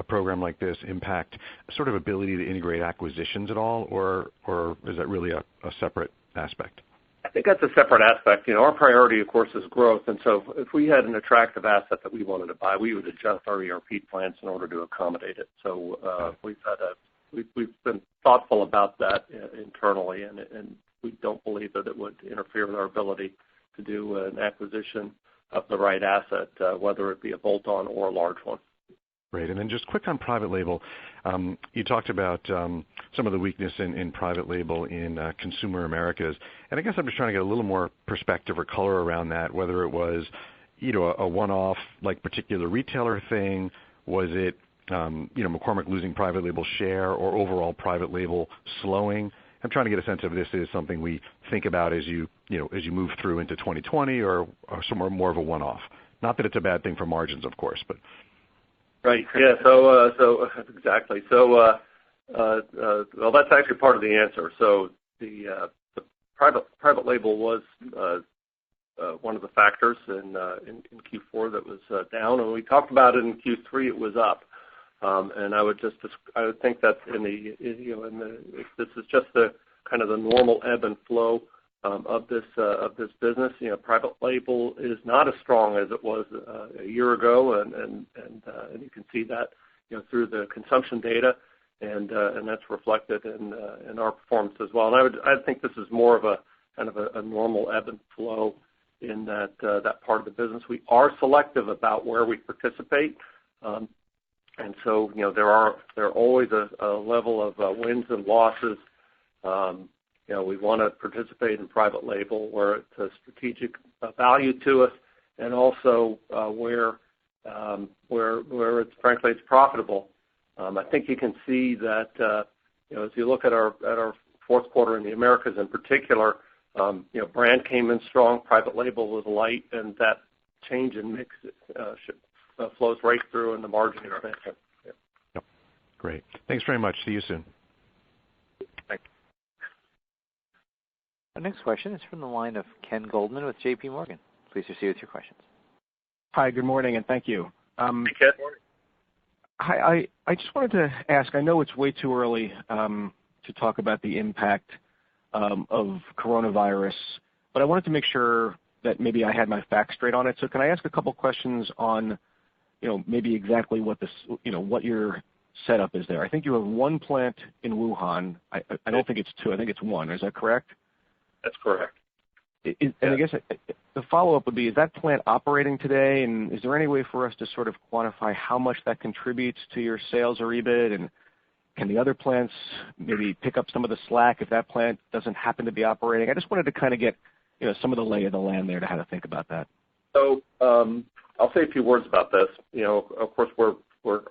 program like this impact sort of ability to integrate acquisitions at all, or is that really a separate aspect? I think that's a separate aspect. Our priority, of course, is growth, and so if we had an attractive asset that we wanted to buy, we would adjust our ERP plans in order to accommodate it. So we've been thoughtful about that internally, and we don't believe that it would interfere with our ability to do an acquisition of the right asset, whether it be a bolt-on or a large one. Great. And then just quick on private label. You talked about some of the weakness in private label in Consumer Americas. And I guess I'm just trying to get a little more perspective or color around that, whether it was a one-off, like particular retailer thing. Was it McCormick losing private label share or overall private label slowing? I'm trying to get a sense of this is something we think about as you move through into 2020 or somewhere more of a one-off. Not that it's a bad thing for margins, of course, but. Right. Yeah. So exactly. So well, that's actually part of the answer. So the private label was one of the factors in Q4 that was down, and we talked about it in Q3. It was up. And I would think that this is just the kind of the normal ebb and flow of this business. Private label is not as strong as it was a year ago, and you can see that through the consumption data, and that's reflected in our performance as well. And I think this is more of a kind of a normal ebb and flow in that part of the business. We are selective about where we participate, and so there are always a level of wins and losses. We want to participate in private label where it's a strategic value to us, and also where it's frankly it's profitable. I think you can see that as you look at our fourth quarter in the Americas in particular, brand came in strong, private label was light, and that change in mix flows right through in the margin expansion. Yep. Great. Thanks very much. See you soon. Thanks. Our next question is from the line of Ken Goldman with J.P. Morgan. Please proceed with your questions. Hi, good morning, and thank you. Hey, Ken. Hi, I just wanted to ask, I know it's way too early to talk about the impact of coronavirus, but I wanted to make sure that maybe I had my facts straight on it. So can I ask a couple questions on, maybe exactly what what your setup is there? I think you have one plant in Wuhan. I don't think it's two. I think it's one. Is that correct? That's correct. And I guess the follow-up would be, is that plant operating today, and is there any way for us to sort of quantify how much that contributes to your sales or EBIT, and can the other plants maybe pick up some of the slack if that plant doesn't happen to be operating? I just wanted to kind of get some of the lay of the land there to how to think about that. So I'll say a few words about this. Of course,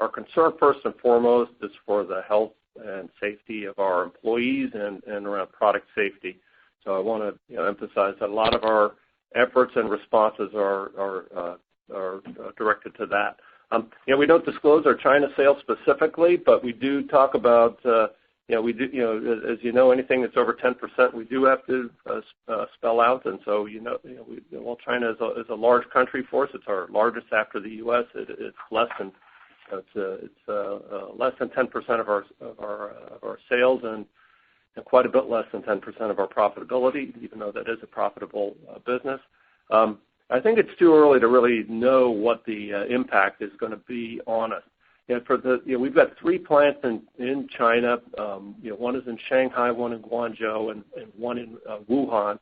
our concern first and foremost is for the health and safety of our employees and around product safety. So I want to emphasize that a lot of our efforts and responses are directed to that. We don't disclose our China sales specifically, but we do talk about we do as you know, anything that's over 10% we do have to spell out. And so while China is a large country for us, it's our largest after the U.S. It's less than 10% of our sales, and quite a bit less than 10% of our profitability, even though that is a profitable business. I think it's too early to really know what the impact is going to be on us. We've got 3 plants in China. One is in Shanghai, one in Guangzhou, and one in Wuhan.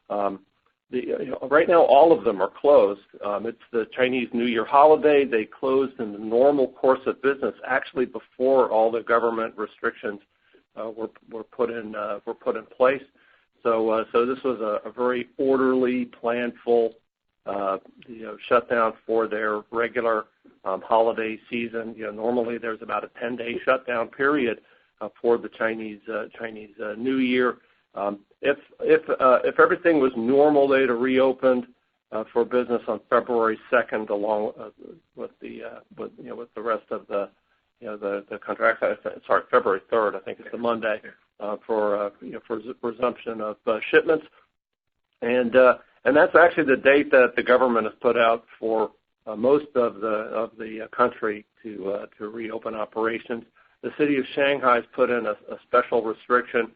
Right now, all of them are closed. It's the Chinese New Year holiday. They closed in the normal course of business, actually before all the government restrictions were put in place. So this was a very orderly, planful shutdown for their regular holiday season. Normally there's about a 10-day shutdown period for the Chinese New Year. If everything was normal, they'd have reopened for business on February 2nd, along with the rest of the country. Sorry, February 3rd, I think it's the Monday, for resumption of shipments, and that's actually the date that the government has put out for most of the country to reopen operations. The city of Shanghai has put in a special restriction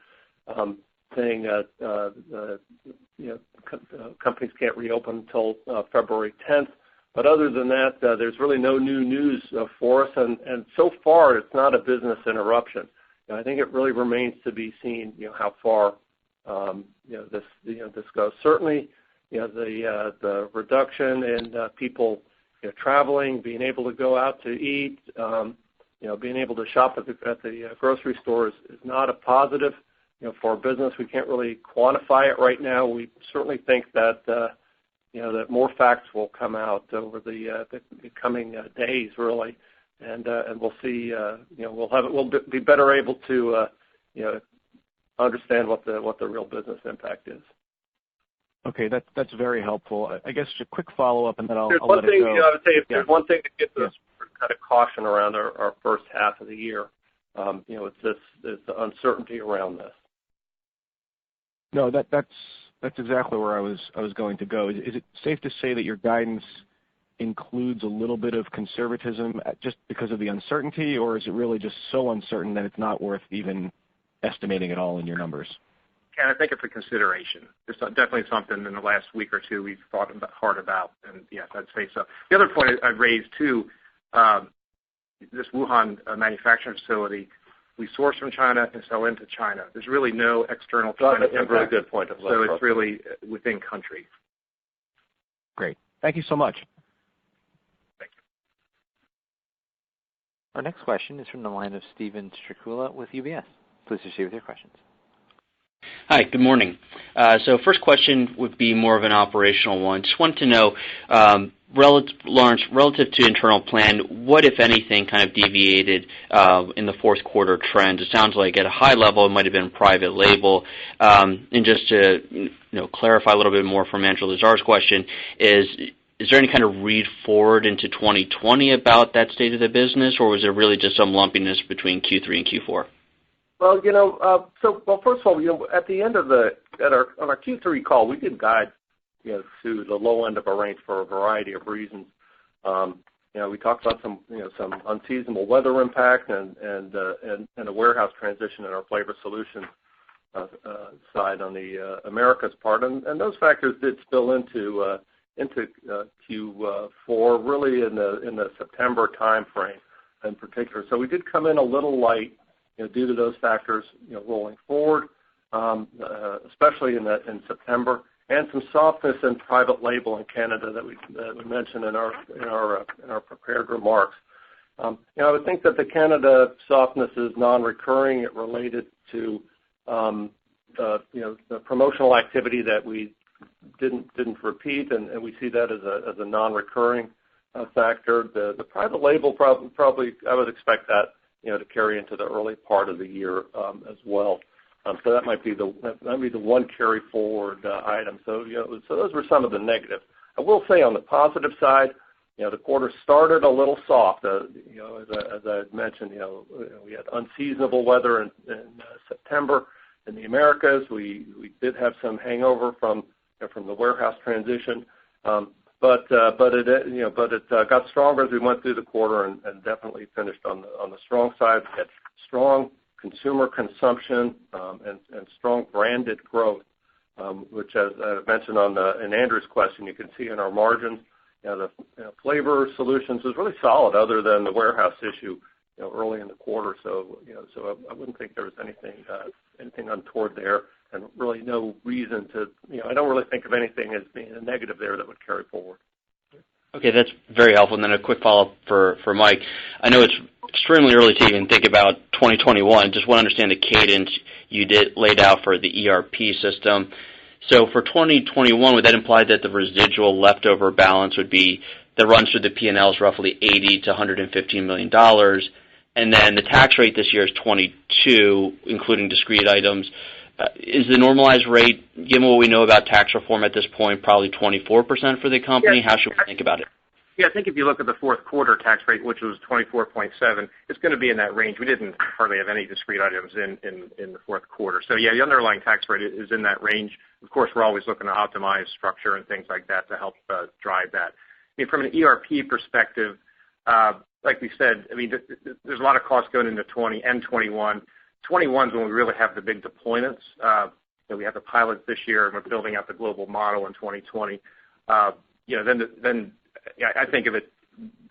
saying that companies can't reopen until February 10th. But other than that, there's really no new news for us, and so far it's not a business interruption. I think it really remains to be seen, how far this goes. Certainly, the reduction in people traveling, being able to go out to eat, being able to shop at the grocery stores is not a positive, for our business. We can't really quantify it right now. We certainly think that that more facts will come out over the coming days, really, and we'll see. We'll be better able to understand what the real business impact is. Okay, that's very helpful. I guess just a quick follow-up, and then I'll let it go. I would say if there's one thing that gives us kind of caution around our first half of the year, it's the uncertainty around this. No, that's exactly where I was going to go. Is it safe to say that your guidance includes a little bit of conservatism just because of the uncertainty, or is it really just so uncertain that it's not worth even estimating at all in your numbers? Ken, I think it's a consideration. It's definitely something in the last week or two we've thought hard about, and yes, I'd say so. The other point I'd raise too, this Wuhan manufacturing facility, we source from China and sell into China. There's really no external China That's a really good point. So it's really within country. Great. Thank you so much. Thank you. Our next question is from the line of Steven Strycula with UBS. Please proceed with your questions. Hi, good morning. So first question would be more of an operational one. Just wanted to know, Lawrence, relative to internal plan, what, if anything, kind of deviated in the fourth quarter trend? It sounds like at a high level it might have been private label. And just to clarify a little bit more from Angela Lazar's question, is there any kind of read forward into 2020 about that state of the business, or was there really just some lumpiness between Q3 and Q4? Well, first of all, at the end of on our Q3 call, we did guide, to the low end of our range for a variety of reasons. We talked about some unseasonable weather impact and a warehouse transition in our flavor solution side on the Americas part, and those factors did spill into Q4, really in the September time frame in particular. So we did come in a little light, due to those factors, rolling forward, especially in September, and some softness in private label in Canada that we mentioned in our prepared remarks. I would think that the Canada softness is non-recurring. It related to the promotional activity that we didn't repeat, and we see that as a non-recurring factor. The private label probably I would expect that to carry into the early part of the year as well. So that might be the one carry forward item. So so those were some of the negatives. I will say on the positive side, the quarter started a little soft. As I had mentioned, we had unseasonable weather in September in the Americas. We did have some hangover from the warehouse transition. But it got stronger as we went through the quarter and definitely finished on the strong side. We had strong consumer consumption and strong branded growth, which, as I mentioned in Andrew's question, you can see in our margins. The flavor solutions was really solid, other than the warehouse issue early in the quarter. So I wouldn't think there was anything untoward there. And really no reason to, I don't really think of anything as being a negative there that would carry forward. Okay, that's very helpful. And then a quick follow-up for Mike. I know it's extremely early to even think about 2021. Just want to understand the cadence you laid out for the ERP system. So for 2021, would that imply that the residual leftover balance would be that runs through the P&Ls roughly $80 to $115 million? And then the tax rate this year is 22, including discrete items. Is the normalized rate, given what we know about tax reform at this point, probably 24% for the company? Yes. How should we think about it? Yeah, I think if you look at the fourth quarter tax rate, which was 24.7, it's going to be in that range. We didn't hardly have any discrete items in the fourth quarter. So, yeah, the underlying tax rate is in that range. Of course, we're always looking to optimize structure and things like that to help drive that. I mean, from an ERP perspective, like we said, I mean, there's a lot of costs going into 20 and 21. 21 is when we really have the big deployments. We have the pilots this year, and we're building out the global model in 2020. Then I think of it,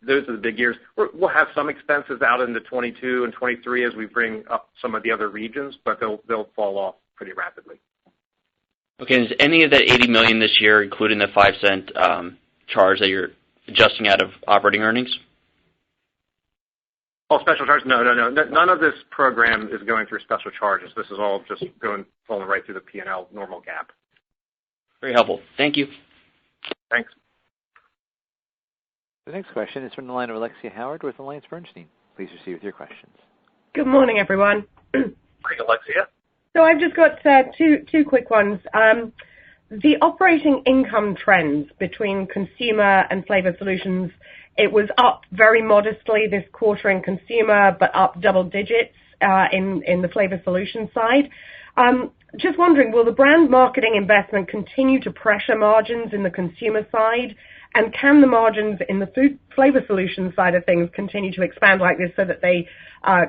those are the big years. We'll have some expenses out into 22 and 23 as we bring up some of the other regions, but they'll fall off pretty rapidly. Okay, is any of that $80 million this year, including the 5-cent charge that you're adjusting out of operating earnings? Oh, special charges? No. None of this program is going through special charges. This is all just falling right through the P&L normal GAAP. Very helpful. Thank you. Thanks. The next question is from the line of Alexia Howard with AllianceBernstein. Please proceed with your questions. Good morning, everyone. Morning, Alexia. So I've just got two quick ones. The operating income trends between consumer and flavor solutions, it was up very modestly this quarter in consumer, but up double digits in the flavor solution side. Just wondering, will the brand marketing investment continue to pressure margins in the consumer side? And can the margins in the food flavor solution side of things continue to expand like this so that they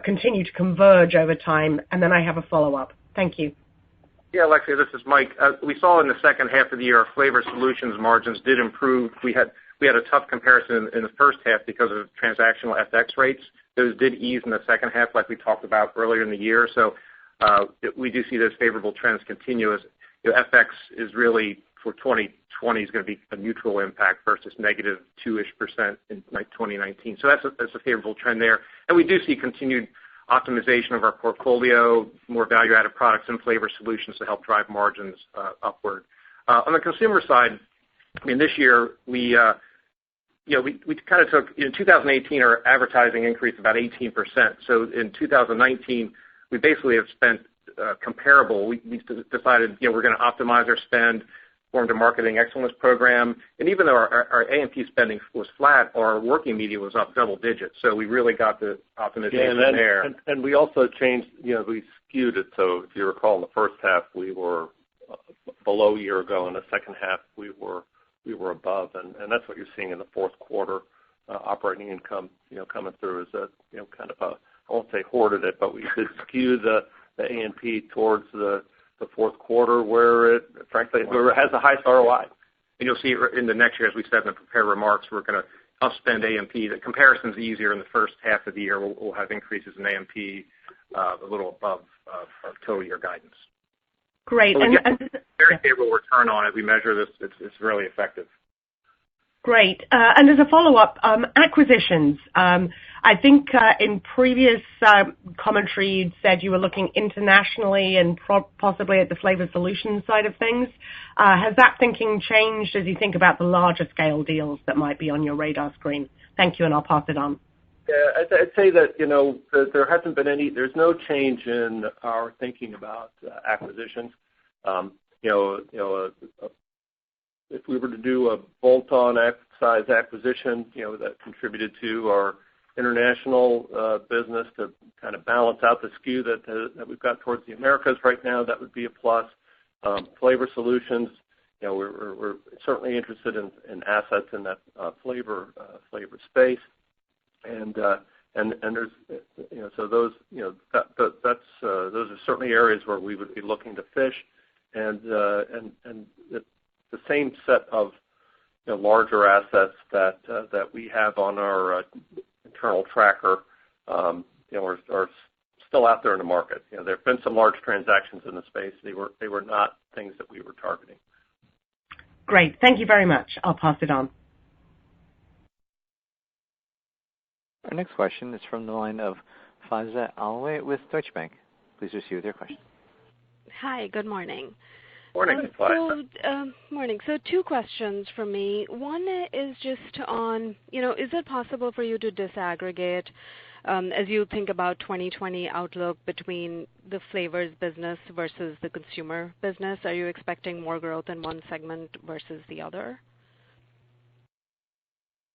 continue to converge over time? And then I have a follow-up. Thank you. Yeah, Alexia, this is Mike. We saw in the second half of the year our Flavor Solutions margins did improve. We had a tough comparison in the first half because of transactional FX rates. Those did ease in the second half, like we talked about earlier in the year. So we do see those favorable trends continue. As FX is really for 2020 is going to be a neutral impact versus negative 2-ish% in 2019. So that's a favorable trend there. And we do see continued optimization of our portfolio, more value-added products and Flavor Solutions to help drive margins upward. On the consumer side, I mean, this year we kind of took, in 2018, our advertising increased about 18%. So in 2019, we basically have spent comparable. We decided, we're going to optimize our spend, formed a marketing excellence program, and even though our A&P spending was flat, our working media was up double digits. So we really got the optimization there. And we also changed, we skewed it. So if you recall, in the first half we were below a year ago. In the second half we were above, and that's what you're seeing in the fourth quarter operating income, coming through is a, kind of a, I won't say hoarded it, but we did skew the A&P towards the fourth quarter where it, frankly, where it has the highest ROI. And you'll see in the next year, as we said in the prepared remarks, we're going to upspend A&P. The comparison's easier in the first half of the year. We'll have increases in A&P a little above our total year guidance. Great. And very favorable return on it. We measure this. It's really effective. Great. And as a follow-up, acquisitions. I think in previous commentary you'd said you were looking internationally and possibly at the Flavor Solutions side of things. Has that thinking changed as you think about the larger scale deals that might be on your radar screen? Thank you, and I'll pass it on. Yeah, I'd say that, there hasn't been there's no change in our thinking about acquisitions. If we were to do a bolt-on size acquisition, that contributed to our international business to kind of balance out the skew that we've got towards the Americas right now, that would be a plus. Flavor Solutions, we're certainly interested in assets in that flavor space, and there's so those those are certainly areas where we would be looking to fish, and the same set of larger assets that we have on our internal tracker are still out there in the market. There have been some large transactions in the space. They were not things that we were targeting. Great. Thank you very much. I'll pass it on. Our next question is from the line of Faiza Alwy with Deutsche Bank. Please proceed with your question. Hi, good morning. Morning, Faiza. Morning. So 2 questions from me. One is just on, is it possible for you to disaggregate as you think about 2020 outlook between the flavors business versus the consumer business? Are you expecting more growth in one segment versus the other?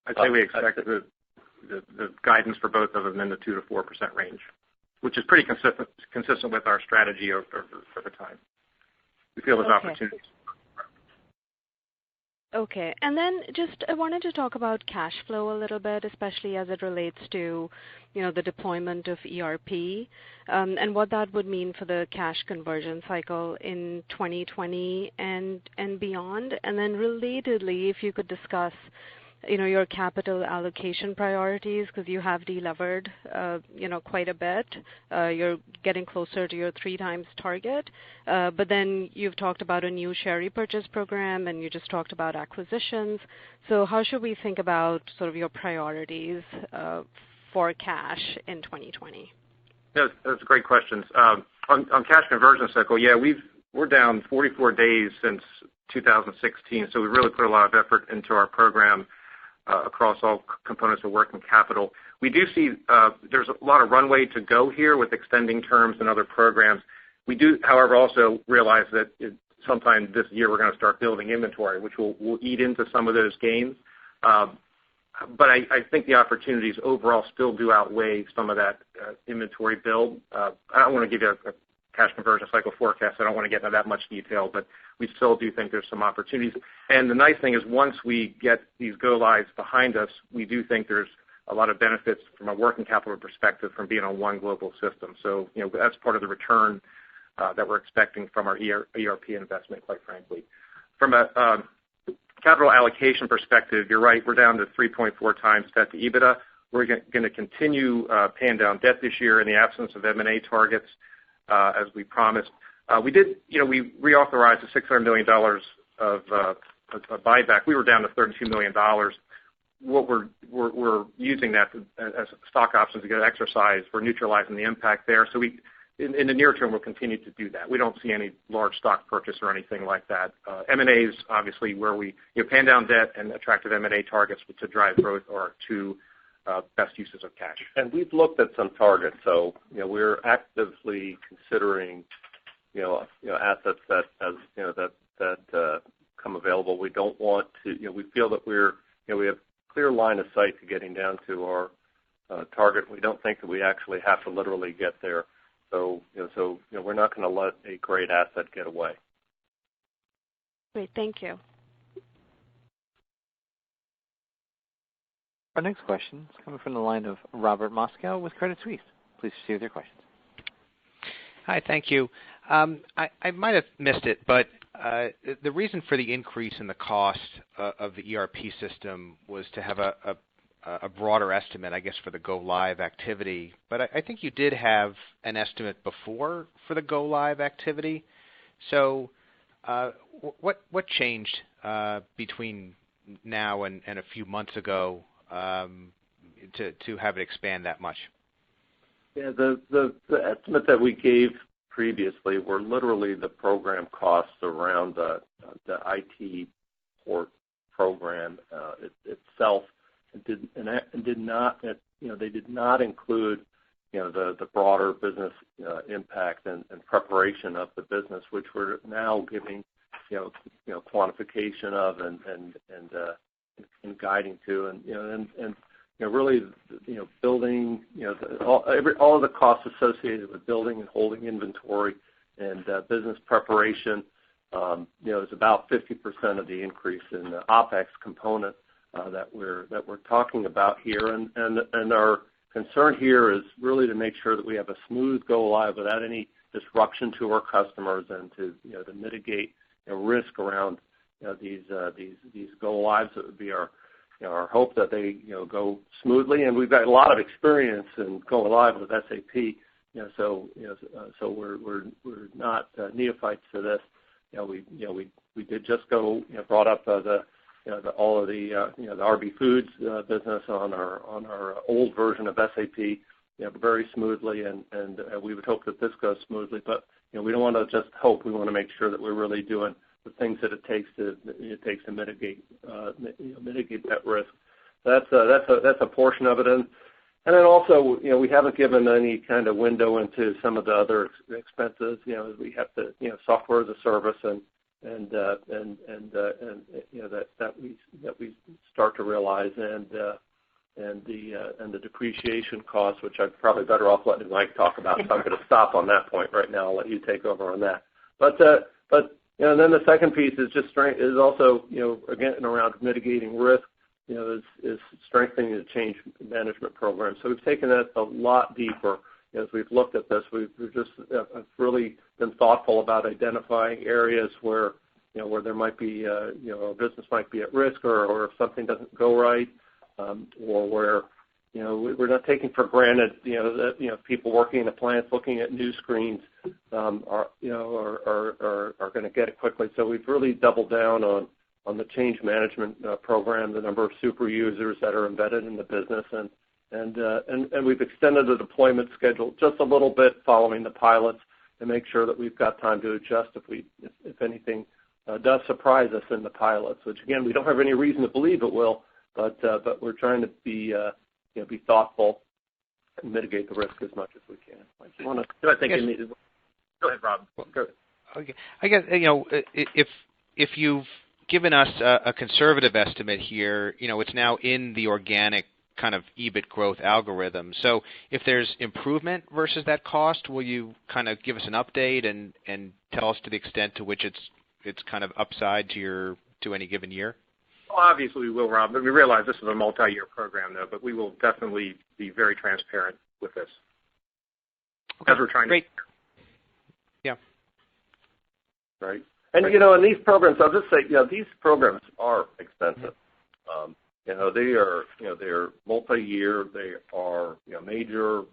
I'd say we expect the guidance for both of them in the 2 to 4% range, which is pretty consistent with our strategy over the time. We feel there's opportunities. Okay. And then just I wanted to talk about cash flow a little bit, especially as it relates to, the deployment of ERP and what that would mean for the cash conversion cycle in 2020 and beyond. And then relatedly, if you could discuss, your capital allocation priorities, because you have delevered, quite a bit. You're getting closer to your 3 times target. But then you've talked about a new share repurchase program, and you just talked about acquisitions. So how should we think about sort of your priorities for cash in 2020? Those are great questions. On cash conversion cycle, we're down 44 days since 2016, so we really put a lot of effort into our program across all components of working capital. We do see there's a lot of runway to go here with extending terms and other programs. We do, however, also realize that sometime this year we're going to start building inventory, which will eat into some of those gains. But I think the opportunities overall still do outweigh some of that inventory build. I don't want to give you a cash conversion cycle forecast. I don't want to get into that much detail, but we still do think there's some opportunities. And the nice thing is once we get these go-lives behind us, we do think there's a lot of benefits from a working capital perspective from being on one global system. So, that's part of the return that we're expecting from our ERP investment, quite frankly. From a capital allocation perspective, you're right, we're down to 3.4 times debt to EBITDA. We're going to continue paying down debt this year in the absence of M&A targets, as we promised. We reauthorized the $600 million of a buyback. We were down to $32 million. What we're using that as stock options to get exercise. We're neutralizing the impact there. So in the near term, we'll continue to do that. We don't see any large stock purchase or anything like that. M&A is obviously where we paying down debt and attractive M&A targets to drive growth are our two best uses of cash. And we've looked at some targets, so we're actively considering assets that come available. We don't want to. We feel that we have clear line of sight to getting down to our target. We don't think that we actually have to literally get there. So we're not going to let a great asset get away. Great, thank you. Our next question is coming from the line of Robert Moskow with Credit Suisse. Please proceed with your questions. Hi, thank you. I might have missed it, but the reason for the increase in the cost of the ERP system was to have a broader estimate, I guess, for the go-live activity. But I think you did have an estimate before for the go-live activity. So what changed between now and a few months ago to have it expand that much? Yeah, the estimate that we gave previously were literally the program costs around the IT port program itself. They did not include the broader business impact and preparation of the business, which we're now giving quantification of and guiding to, and really building all of the costs associated with building and holding inventory and business preparation is about 50% of the increase in the OpEx component that we're talking about here, and our concern here is really to make sure that we have a smooth go live without any disruption to our customers and to mitigate risk around these go lives. It would be our hope that they go smoothly, and we've got a lot of experience in going live with SAP. So we're not neophytes to this. We did just go brought up all of the RB Foods business on our old version of SAP very smoothly, and we would hope that this goes smoothly. But we don't want to just hope. We want to make sure that we're really doing the things that it takes to mitigate that risk. That's a portion of it, and then also we haven't given any kind of window into some of the other expenses. We have to software as a service and that we start to realize and the depreciation costs, which I'm probably better off letting Mike talk about. So I'm going to stop on that point right now. I'll let you take over on that. But and then the second piece is also again around mitigating risk. Is strengthening the change management program. So we've taken that a lot deeper as we've looked at this. We've just really been thoughtful about identifying areas where there might be a business might be at risk, or if something doesn't go right, or where we're not taking for granted that people working in the plants looking at new screens are going to get it quickly. So we've really doubled down on the change management program, the number of super users that are embedded in the business, and we've extended the deployment schedule just a little bit following the pilots to make sure that we've got time to adjust if anything does surprise us in the pilots, which again we don't have any reason to believe it will, but we're trying to be thoughtful and mitigate the risk as much as we can. Like, you want to? Go ahead, Rob. Go ahead. Okay. I guess if you've given us a conservative estimate here, it's now in the organic kind of EBIT growth algorithm. So if there's improvement versus that cost, will you kind of give us an update and tell us to the extent to which it's kind of upside to any given year? Well, obviously we will, Rob. But we realize this is a multi-year program, though. But we will definitely be very transparent with this. Okay. As we're trying Great. to. Yeah. right? And in these programs, I'll just say, these programs are expensive. They're multi-year. They are major,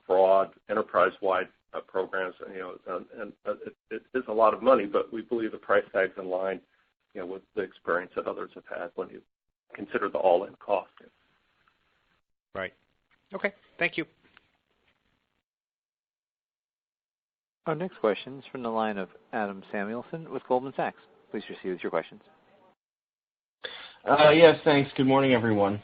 broad, enterprise-wide programs. And it is a lot of money, but we believe the price tag's in line, with the experience that others have had when you consider the all-in cost. Right. Okay. Thank you. Our next question is from the line of Adam Samuelson with Goldman Sachs. Please proceed with your questions. Yes, thanks. Good morning, everyone.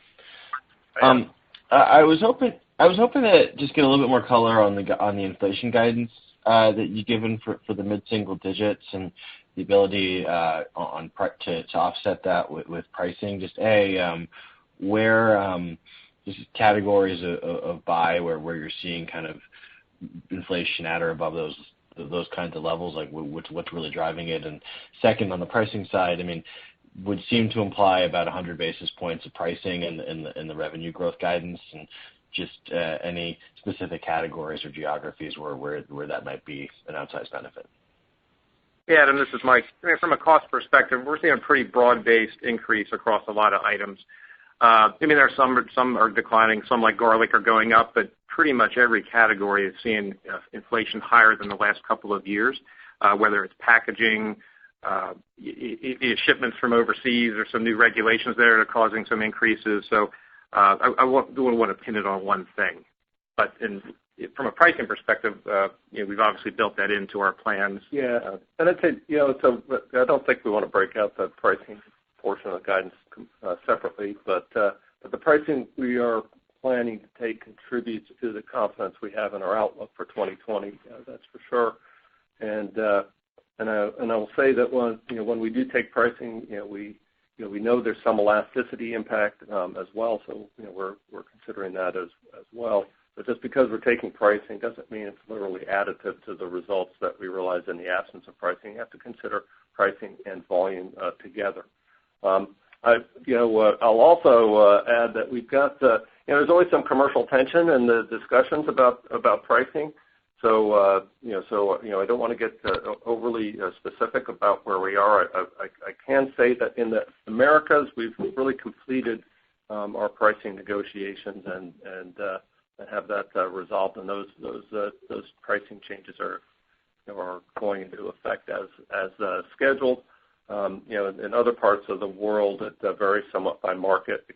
I was hoping to just get a little bit more color on the inflation guidance that you've given for the mid-single digits and the ability to offset that with pricing. Just where just categories of buy where you're seeing kind of inflation at or above those kinds of levels, like what's really driving it. And second, on the pricing side, would seem to imply about 100 basis points of pricing in the revenue growth guidance, and just any specific categories or geographies where that might be an outsized benefit. Yeah, Adam, this is Mike. From a cost perspective, we're seeing a pretty broad-based increase across a lot of items. There are some are declining, some like garlic are going up, but pretty much every category is seeing inflation higher than the last couple of years, whether it's packaging, shipments from overseas, or some new regulations there that are causing some increases. So I don't want to pin it on one thing. But from a pricing perspective, we've obviously built that into our plans. Yeah, and I'd say, so I don't think we want to break out the pricing portion of the guidance separately, but the pricing we are planning to take contributes to the confidence we have in our outlook for 2020. That's for sure. And I will say that when we do take pricing, we know there's some elasticity impact as well. So we're considering that as well. But just because we're taking pricing doesn't mean it's literally additive to the results that we realize in the absence of pricing. You have to consider pricing and volume together. I'll also add that we've got there's always some commercial tension in the discussions about pricing. So I don't want to get overly specific about where we are. I can say that in the Americas we've really completed our pricing negotiations and have that resolved, and those pricing changes are going into effect as scheduled. In other parts of the world, it varies somewhat by market,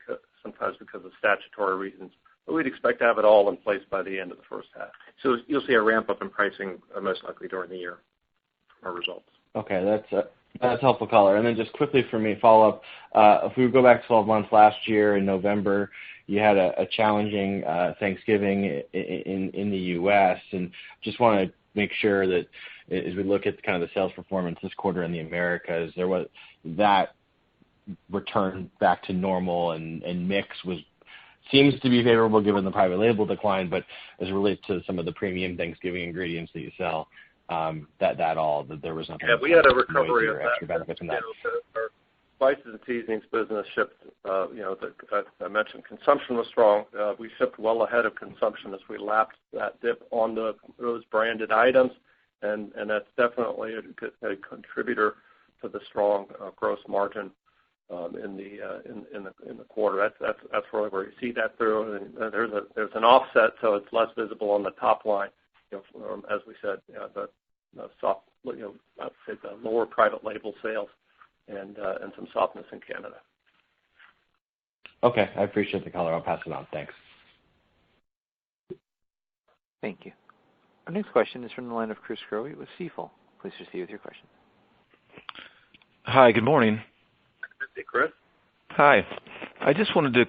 sometimes because of statutory reasons. But we'd expect to have it all in place by the end of the first half. So you'll see a ramp up in pricing most likely during the year, our results. Okay, that's helpful color. And then just quickly for me, follow up. If we go back 12 months last year in November, you had a challenging Thanksgiving in the U.S. and just want to make sure that as we look at kind of the sales performance this quarter in the Americas, there was that return back to normal and mix seems to be favorable given the private label decline, but as it relates to some of the premium Thanksgiving ingredients that you sell, that there was nothing. Yeah, we had a recovery of that. Extra benefit from that. Our spices and seasonings business shipped. I mentioned consumption was strong. We shipped well ahead of consumption as we lapped that dip on those branded items, and that's definitely a contributor to the strong gross margin in the quarter. That's really where you see that through. And there's an offset, so it's less visible on the top line. As we said, the soft, I'd say the lower private label sales and some softness in Canada. Okay, I appreciate the color. I'll pass it on. Thanks. Thank you. Our next question is from the line of Chris Growe with Stifel. Please proceed with your question. Hi, good morning. Hey, Chris. Hi. I just wanted to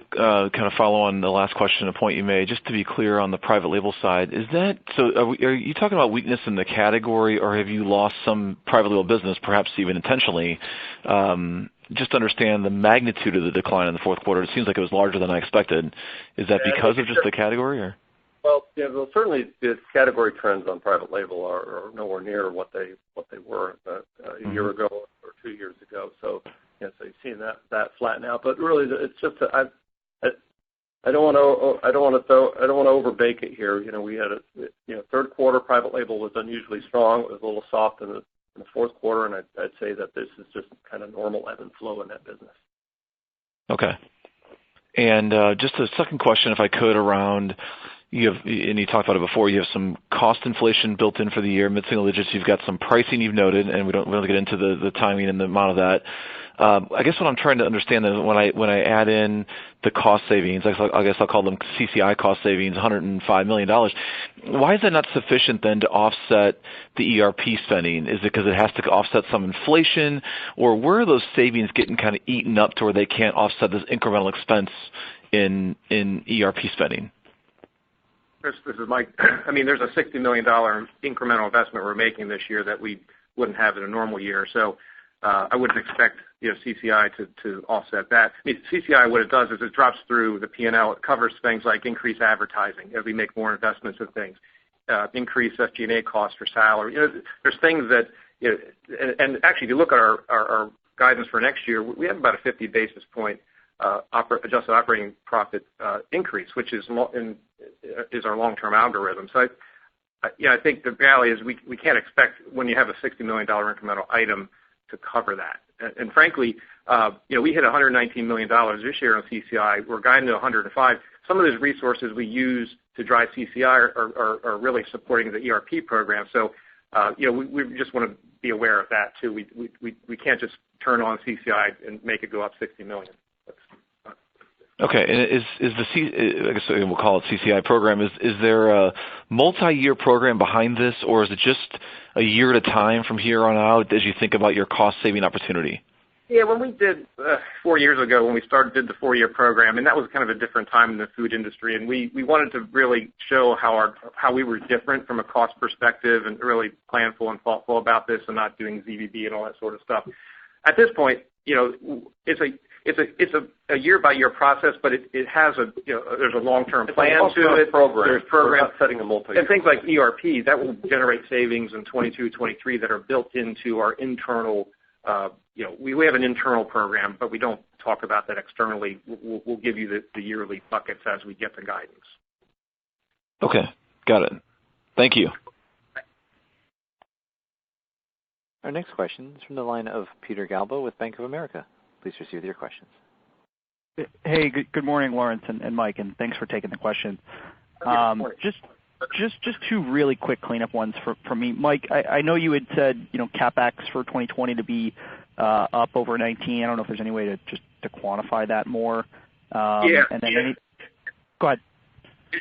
kind of follow on the last question, a point you made, just to be clear on the private label side. Is that so? Are you talking about weakness in the category, or have you lost some private label business, perhaps even intentionally? Just to understand the magnitude of the decline in the fourth quarter. It seems like it was larger than I expected. Is that because of just the category, or? Well, certainly the category trends on private label are nowhere near what they were a year ago or 2 years ago. So so you've seen that flatten out. But really, it's just I don't want to overbake it here. We had third quarter private label was unusually strong. It was a little soft in the in the fourth quarter, and I'd say that this is just kind of normal ebb and flow in that business. Okay. And just a second question, if I could, around and you talked about it before, you have some cost inflation built in for the year, mid-single digits. You've got some pricing you've noted, and we don't really get into the timing and the amount of that. I guess what I'm trying to understand is when I add in the cost savings, I guess I'll call them CCI cost savings, $105 million. Why is that not sufficient then to offset the ERP spending? Is it because it has to offset some inflation, or where are those savings getting kind of eaten up to where they can't offset this incremental expense in ERP spending? This is Mike. I mean, there's a $60 million incremental investment we're making this year that we wouldn't have in a normal year. So I wouldn't expect CCI to offset that. I mean, CCI, what it does is it drops through the P&L. It covers things like increased advertising as we make more investments in things, increased SG&A costs for salary. There's things that, and actually, if you look at our guidance for next year, we have about a 50 basis point adjusted operating profit increase, which is our long-term algorithm. So, I think the reality is we can't expect when you have a $60 million incremental item to cover that. And frankly, we hit $119 million this year on CCI. We're guiding to 105. Some of those resources we use to drive CCI are really supporting the ERP program. So, we just want to be aware of that too. We can't just turn on CCI and make it go up $60 million. Okay, and I guess we'll call it CCI program. Is there a multi-year program behind this, or is it just a year at a time from here on out as you think about your cost-saving opportunity? Yeah, when we did 4 years ago, when we did the 4-year program, and that was kind of a different time in the food industry, and we wanted to really show how we were different from a cost perspective and really planful and thoughtful about this and not doing ZBB and all that sort of stuff. At this point, it's a year-by-year process, but it has there's a long-term plan to it. There's programs setting a multi-year. And things like ERP, that will generate savings in 22, 23 that are built into our internal, we have an internal program, but we don't talk about that externally. We'll give you the yearly buckets as we get the guidance. Okay, got it. Thank you. Our next question is from the line of Peter Galbo with Bank of America. Please proceed with your questions. Hey, good morning, Lawrence and Mike, and thanks for taking the question. Just two really quick cleanup ones for me. Mike, I know you had said CapEx for 2020 to be up over 19. I don't know if there's any way to quantify that more. Yeah. And then go ahead.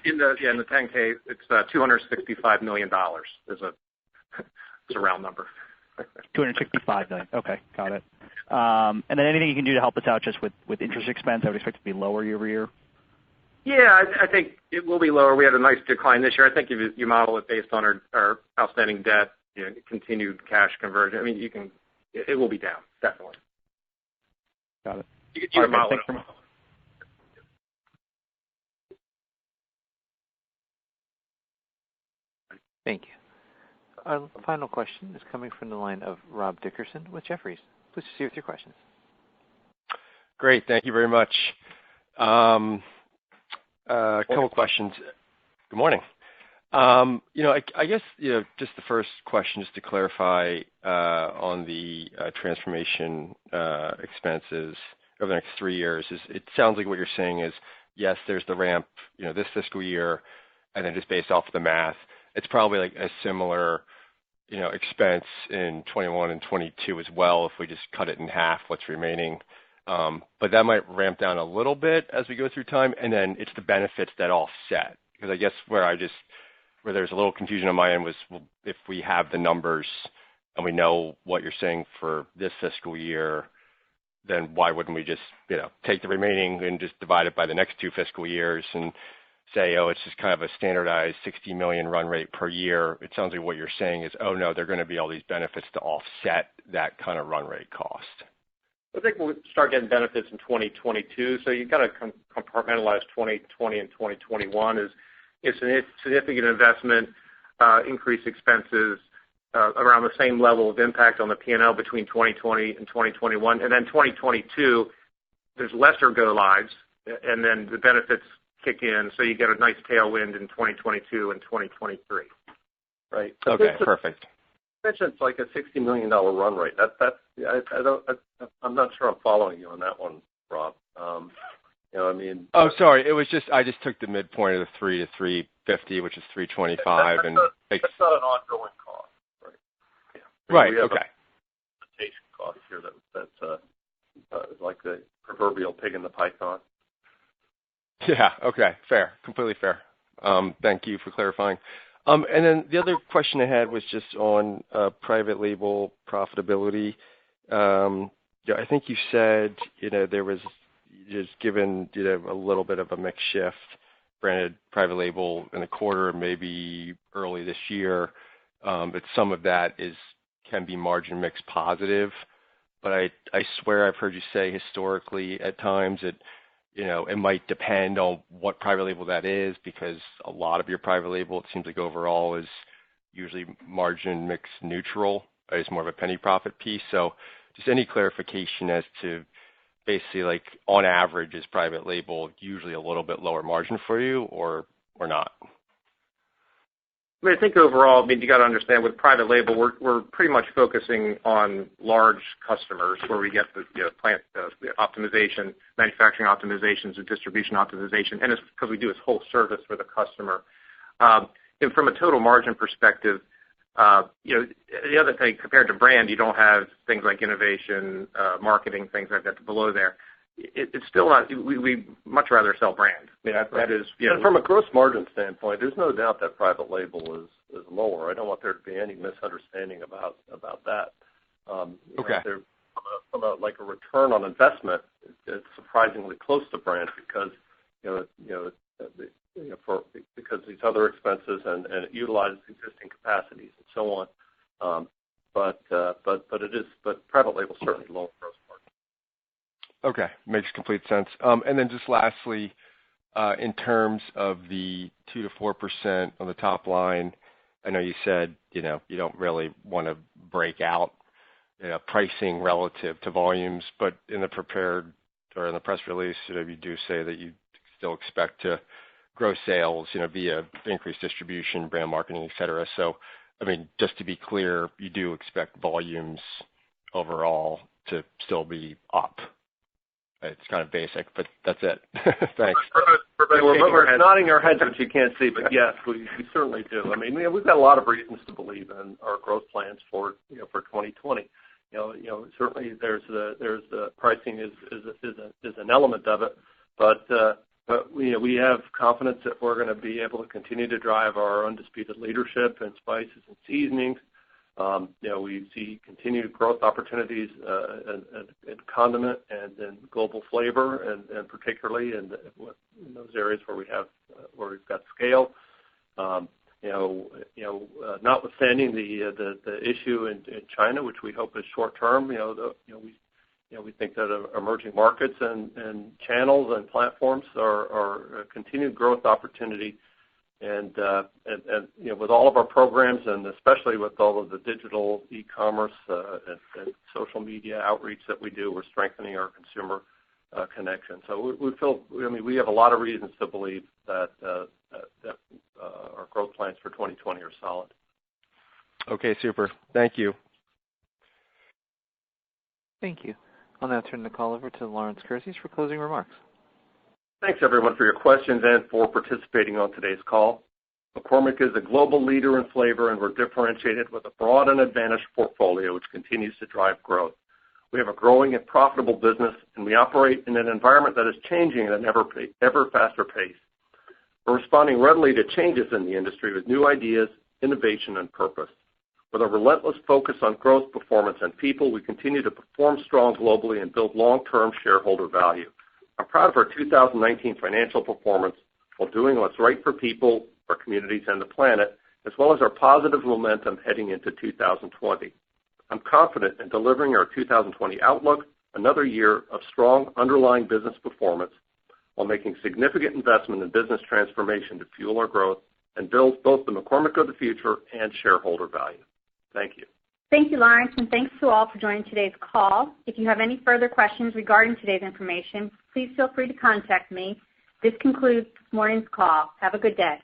In the 10K, it's $265 million. It's a round number. $265 million. Okay, got it. And then anything you can do to help us out just with interest expense? I would expect it to be lower year over year. Yeah, I think it will be lower. We had a nice decline this year. I think if you model it based on our outstanding debt, continued cash conversion, I mean, it will be down, definitely. Got it. You can model it. Thank you. Our final question is coming from the line of Rob Dickerson with Jefferies. Please proceed with your questions. Great. Thank you very much. A couple of questions. Good morning. I guess just the first question, just to clarify on the transformation expenses over the next 3 years, it sounds like what you're saying is, yes, there's the ramp, this fiscal year, and then just based off the math, it's probably like a similar expense in 21 and 22 as well if we just cut it in half what's remaining. But that might ramp down a little bit as we go through time, and then it's the benefits that offset. Because I guess where there's a little confusion on my end was, well, if we have the numbers and we know what you're saying for this fiscal year, then why wouldn't we just take the remaining and just divide it by the next 2 fiscal years and say, oh, it's just kind of a standardized $60 million run rate per year. It sounds like what you're saying is, oh, no, there are going to be all these benefits to offset that kind of run rate cost. I think we'll start getting benefits in 2022. So you've got to compartmentalize 2020 and 2021 it's a significant investment, increased expenses around the same level of impact on the P&L between 2020 and 2021. And then 2022, there's lesser go-lives, and then the benefits kick in, so you get a nice tailwind in 2022 and 2023. Right? Okay, perfect. mentioned it's like a $60 million run rate. I'm not sure I'm following you on that one, Rob. Oh, sorry. It was I just took the midpoint of the 3 to 350, which is 325, that's not an ongoing cost, right? Yeah. Right. We have okay. A cost here that's like the proverbial pig in the python. Yeah. Okay. Fair. Completely fair. Thank you for clarifying. And then the other question I had was just on private label profitability. I think you said there was just given a little bit of a mix shift, branded private label in the quarter, maybe early this year, but some of that can be margin mix positive. But I swear I've heard you say historically at times that it might depend on what private label that is, because a lot of your private label, it seems like overall, is usually margin mix neutral. It's more of a penny profit piece. So just any clarification as to basically, like, on average, is private label usually a little bit lower margin for you or not? I think overall, you got to understand with private label, we're pretty much focusing on large customers where we get the plant optimization, manufacturing optimizations, and distribution optimization, and it's because we do this whole service for the customer. And from a total margin perspective, the other thing, compared to brand, you don't have things like innovation, marketing, things like that below there. It's still not. We much rather sell brand. That is. And from a gross margin standpoint, there's no doubt that private label is lower. I don't want there to be any misunderstanding about that. Okay. From a return on investment, it's surprisingly close to brand because because these other expenses and it utilizes existing capacities and so on. But private label is certainly low gross margin. Okay, makes complete sense. And then just lastly, in terms of the 2 to 4% on the top line, I know you said you don't really want to break out pricing relative to volumes, but in the prepared or in the press release, you do say that you still expect to grow sales, via increased distribution, brand marketing, et cetera. So, just to be clear, you do expect volumes overall to still be up. It's kind of basic, but that's it. Thanks. We're nodding our heads, which you can't see, but yes, we certainly do. We've got a lot of reasons to believe in our growth plans for 2020. Certainly there's the pricing is an element of it, but we have confidence that we're going to be able to continue to drive our undisputed leadership in spices and seasonings. We see continued growth opportunities in condiment and in global flavor, and particularly in those areas where we've got scale. Notwithstanding the issue in China, which we hope is short term, we think that emerging markets and channels and platforms are a continued growth opportunity. And with all of our programs, and especially with all of the digital e-commerce and social media outreach that we do, we're strengthening our consumer connection. So we have a lot of reasons to believe that our growth plans for 2020 are solid. Okay, super. Thank you. Thank you. I'll now turn the call over to Lawrence Kurzius for closing remarks. Thanks, everyone, for your questions and for participating on today's call. McCormick is a global leader in flavor, and we're differentiated with a broad and advantaged portfolio which continues to drive growth. We have a growing and profitable business, and we operate in an environment that is changing at an ever faster pace. We're responding readily to changes in the industry with new ideas, innovation, and purpose. With a relentless focus on growth, performance, and people, we continue to perform strong globally and build long-term shareholder value. I'm proud of our 2019 financial performance while doing what's right for people, our communities, and the planet, as well as our positive momentum heading into 2020. I'm confident in delivering our 2020 outlook, another year of strong underlying business performance, while making significant investment in business transformation to fuel our growth and build both the McCormick of the future and shareholder value. Thank you. Thank you, Lawrence, and thanks to all for joining today's call. If you have any further questions regarding today's information, please feel free to contact me. This concludes this morning's call. Have a good day.